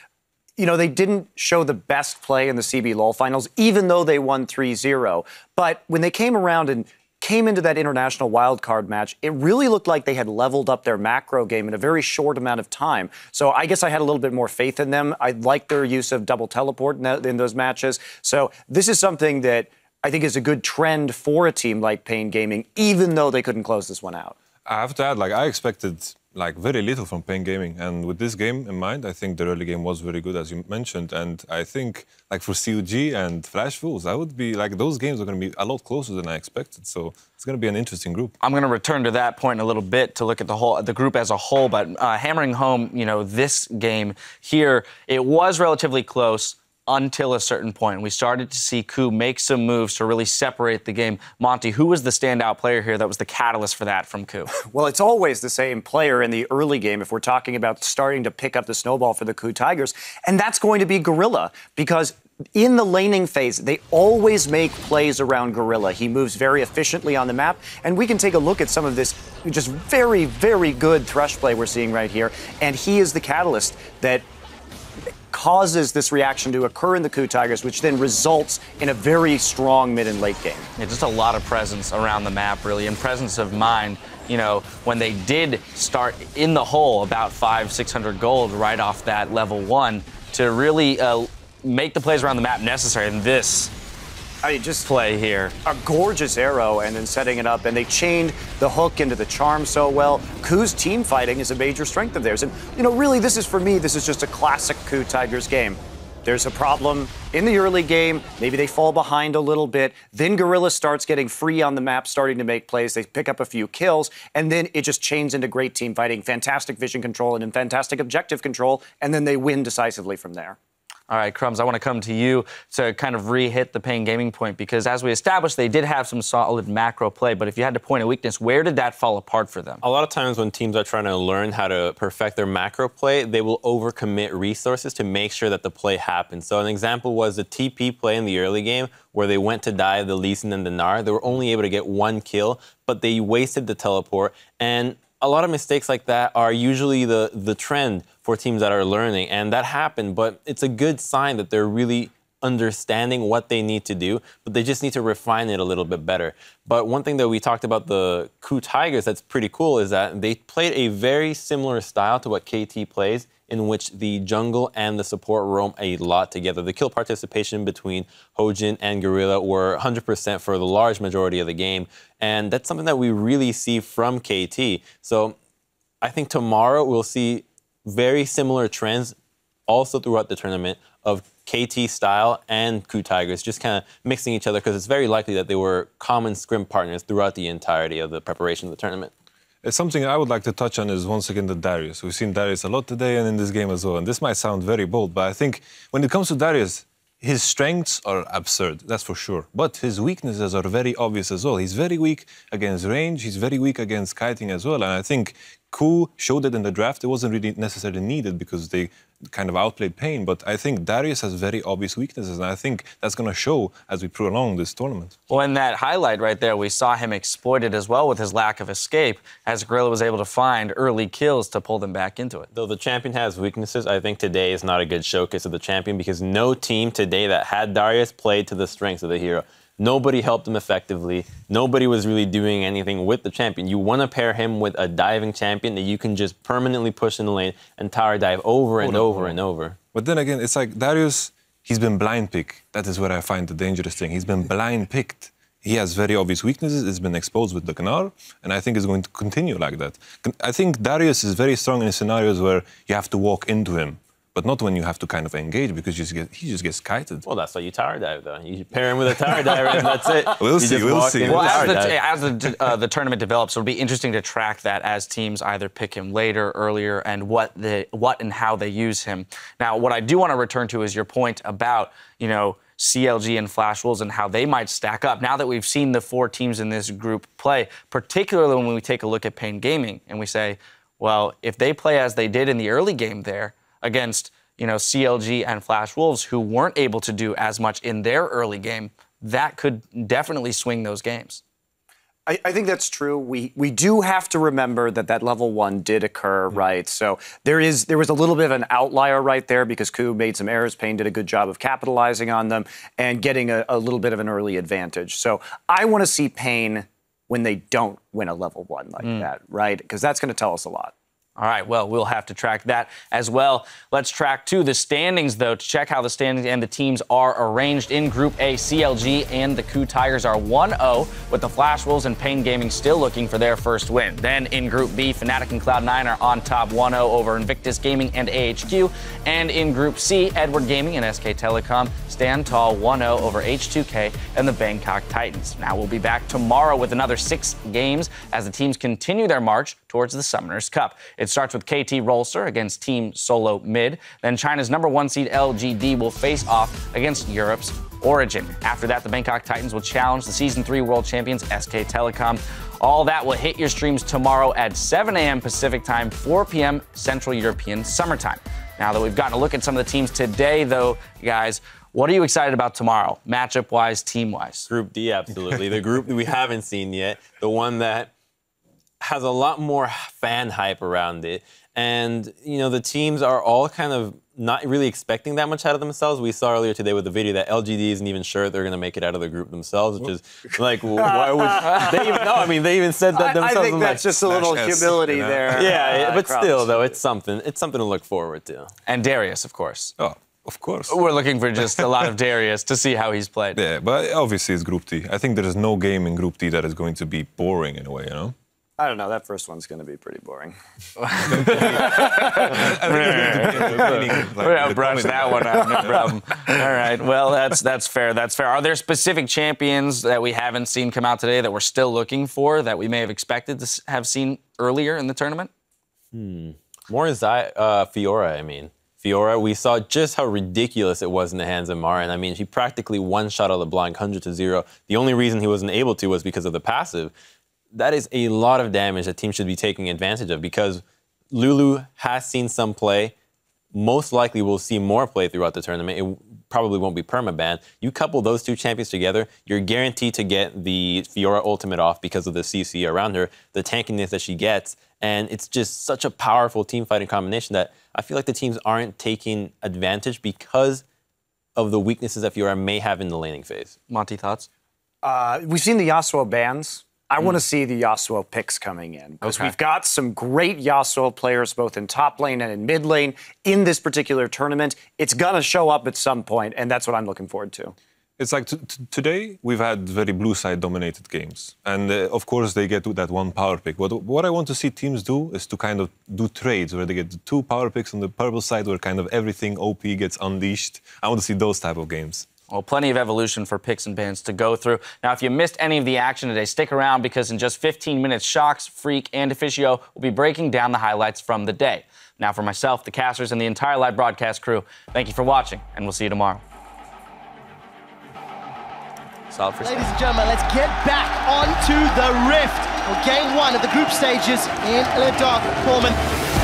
They didn't show the best play in the CBLOL finals, even though they won 3-0. But when they came around and came into that international wildcard match, it really looked like they had leveled up their macro game in a very short amount of time. So I guess I had a little bit more faith in them. I liked their use of double teleport in those matches. So this is something that I think is a good trend for a team like Pain Gaming, even though they couldn't close this one out. I have to add, I expected very little from Pain Gaming, and with this game in mind, I think the early game was very good, as you mentioned, and I think for COG and Flash Fools, I would be those games are going to be a lot closer than I expected. So it's going to be an interesting group. I'm going to return to that point in a little bit to look at the group as a whole, but hammering home, this game here, it was relatively close until a certain point. We started to see KOO make some moves to really separate the game. Monty, who was the standout player here that was the catalyst for that from KOO? Well, it's always the same player in the early game if we're talking about starting to pick up the snowball for the KOO Tigers, and that's going to be Gorilla, because in the laning phase, they always make plays around Gorilla. He moves very efficiently on the map, and we can take a look at some of this just very, very good Thresh play we're seeing right here, and he is the catalyst that causes this reaction to occur in the KOO Tigers, which then results in a very strong mid and late game. Yeah, just a lot of presence around the map, really, and presence of mind. When they did start in the hole, about 500-600 gold right off that level 1, to really make the plays around the map necessary. And this just play here. A gorgeous arrow and then setting it up, and they chained the hook into the charm so well. KOO's team fighting is a major strength of theirs. And, really, this is just a classic KOO Tigers game. There's a problem in the early game. Maybe they fall behind a little bit. Then Gorilla starts getting free on the map, starting to make plays. They pick up a few kills, and then it just chains into great team fighting, fantastic vision control, and fantastic objective control, and then they win decisively from there. All right, Crumbs, I want to come to you to kind of re-hit the Pain Gaming point, because as we established, they did have some solid macro play, but if you had to point a weakness, where did that fall apart for them? A lot of times when teams are trying to learn how to perfect their macro play, they will overcommit resources to make sure that the play happens. So an example was the TP play in the early game, where they went to dive the Lee Sin and the Gnar. They were only able to get 1 kill, but they wasted the teleport, and a lot of mistakes like that are usually the trend for teams that are learning, and that happened, but it's a good sign that they're really understanding what they need to do, but they just need to refine it a little bit better. But one thing that we talked about the KOO Tigers that's pretty cool is that they played a very similar style to what KT plays, in which the jungle and the support roam a lot together. The kill participation between Hojin and Gorilla were 100% for the large majority of the game, and that's something that we really see from KT. So I think tomorrow we'll see very similar trends also throughout the tournament of KT style and KOO Tigers just kind of mixing each other, because it's very likely that they were common scrim partners throughout the entirety of the preparation of the tournament. Something I would like to touch on is, once again, the Darius. We've seen Darius a lot today and in this game as well. And this might sound very bold, but I think when it comes to Darius, his strengths are absurd, that's for sure. But his weaknesses are very obvious as well. He's very weak against range. He's very weak against kiting as well. And I think KOO showed it in the draft. It wasn't really necessarily needed because they kind of outplayed Pain. But I think Darius has very obvious weaknesses, and I think that's going to show as we prolong this tournament. Well, in that highlight right there, we saw him exploited as well with his lack of escape, as Gorilla was able to find early kills to pull them back into it. Though the champion has weaknesses, I think today is not a good showcase of the champion, because no team today that had Darius played to the strengths of the hero. Nobody helped him effectively. Nobody was really doing anything with the champion. You want to pair him with a diving champion that you can just permanently push in the lane and tower dive over and over and over. But then again, it's like Darius, he's been blind picked. That is where I find the dangerous thing. He's been blind picked. He has very obvious weaknesses. It's been exposed with the Gnar, and I think it's going to continue like that. I think Darius is very strong in scenarios where you have to walk into him, but not when you have to kind of engage, because he just gets kited. Well, that's why you tower dive, though. You pair him with a tower diver, and that's it. We'll see. Well, as the tournament develops, it'll be interesting to track that as teams either pick him later, earlier, and what and how they use him. Now, what I do want to return to is your point about, CLG and Flash Wolves and how they might stack up now that we've seen the 4 teams in this group play, particularly when we take a look at Pain Gaming and we say, well, if they play as they did in the early game there against, CLG and Flash Wolves, who weren't able to do as much in their early game, that could definitely swing those games. I think that's true. We do have to remember that level 1 did occur, right? So there was a little bit of an outlier right there because KOO made some errors. Pain did a good job of capitalizing on them and getting a little bit of an early advantage. So I want to see Pain when they don't win a level 1 like that, right? Because that's going to tell us a lot. All right, well, we'll have to track that as well. Let's track, too, the standings, though, to check how the standings and the teams are arranged. In Group A, CLG and the KOO Tigers are 1-0, with the Flash Wolves and Pain Gaming still looking for their first win. Then in Group B, Fnatic and Cloud9 are on top 1-0 over Invictus Gaming and AHQ. And in Group C, Edward Gaming and SK Telecom stand tall 1-0 over H2K and the Bangkok Titans. Now we'll be back tomorrow with another 6 games as the teams continue their march towards the Summoners Cup. It starts with KT Rolster against Team Solo Mid. Then China's #1 seed LGD will face off against Europe's Origin. After that, the Bangkok Titans will challenge the Season 3 world champions SK Telecom. All that will hit your streams tomorrow at 7 a.m. Pacific Time, 4 p.m. Central European Summer Time. Now that we've gotten a look at some of the teams today, though, guys, what are you excited about tomorrow, matchup-wise, team-wise? Group D, absolutely. The group that we haven't seen yet, the one that has a lot more fan hype around it. And, the teams are all kind of not really expecting that much out of themselves. We saw earlier today with the video that LGD isn't even sure they're going to make it out of the group themselves, which is like, why would they even know? I mean, they even said that themselves. I think that's just a little humility there. Yeah, but still, though, it's something to look forward to. And Darius, of course. Oh, of course. We're looking for just a lot of Darius to see how he's played. Yeah, but obviously it's Group T. I think there is no game in Group T that is going to be boring in a way, I don't know. That first one's going to be pretty boring. We're going to brush that one out, no problem. All right, well, that's fair. That's fair. Are there specific champions that we haven't seen come out today that we're still looking for that we may have expected to have seen earlier in the tournament? More is Fiora, I mean. Fiora, we saw just how ridiculous it was in the hands of Marin. I mean, he practically one-shot out LeBlanc 100-0. The only reason he wasn't able to was because of the passive. That is a lot of damage that teams should be taking advantage of because Lulu has seen some play. Most likely we'll see more play throughout the tournament. It probably won't be permaban. You couple those 2 champions together, you're guaranteed to get the Fiora ultimate off because of the CC around her, the tankiness that she gets, and it's just such a powerful team fighting combination that I feel like the teams aren't taking advantage because of the weaknesses that Fiora may have in the laning phase. Monty, thoughts? We've seen the Yasuo bans. I want to see the Yasuo picks coming in because we've got some great Yasuo players both in top lane and in mid lane in this particular tournament. It's going to show up at some point, and that's what I'm looking forward to. It's like today we've had very blue side dominated games, and of course they get to that 1 power pick. What I want to see teams do is to kind of do trades where they get the 2 power picks on the purple side where kind of everything OP gets unleashed. I want to see those type of games. Well, plenty of evolution for picks and bans to go through. Now, if you missed any of the action today, stick around because in just 15 minutes, Shox, Freak, and Officio will be breaking down the highlights from the day. Now, for myself, the casters, and the entire live broadcast crew, thank you for watching, and we'll see you tomorrow. Solid for Ladies and gentlemen, let's get back onto the Rift. Well, game 1 of the group stages in Le Dark Pullman.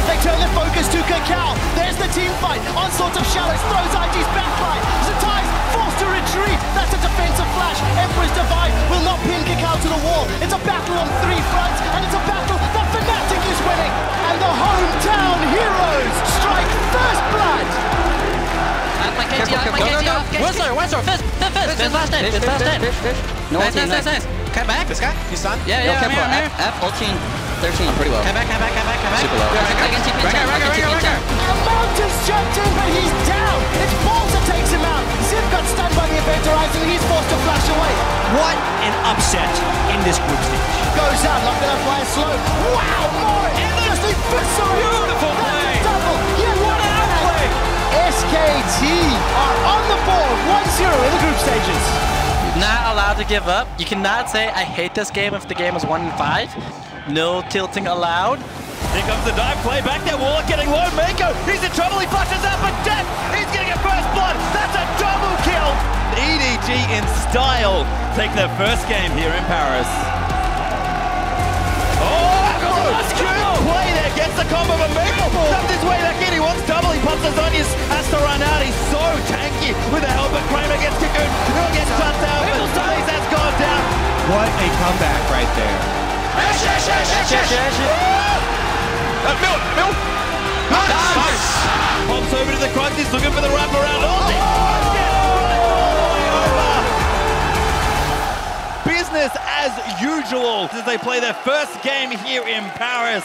They turn their focus to Kakao. There's the team fight. Onslaught of Shallows throws IG's backline. Zatai's forced to retreat. That's a defensive flash. Emperor's Divide will not pin Kakao to the wall. It's a battle on 3 fronts, and it's a battle that Fnatic is winning. And the hometown heroes strike first blood. Nice. Come back. This guy? He's done? Yeah, I'm here. F, 14, 13. Pretty low. Come back. Super low. And Mountain's jumped in, but he's down. It's Balls that takes him out. Ziv got stunned by the event horizon. He's forced to flash away. What an upset in this group stage. Goes out, not gonna fly slow. Wow, Morin! Just eviscerates. Beautiful play. Double. Yeah, what an outplay. SKT are on the board, 1-0 in the group stages. Not allowed to give up. You cannot say, I hate this game if the game is 1-5. No tilting allowed. Here comes the dive play, back there, Warlock getting low, Mako, he's in trouble, he flashes out, but Death, he's getting a first blood, that's a double kill! in style take their first game here in Paris. Good play there, gets the combo of Maple. Dumped his way back in, he wants double, he pops his onions, has to run out, he's so tanky with the help, but Kramer gets Cocoon, he'll get shut down, but Blaze has gone down. What a comeback right there. Mill! Nice! Pops over to the Crux, he's looking for the wraparound. Business as usual as they play their first game here in Paris.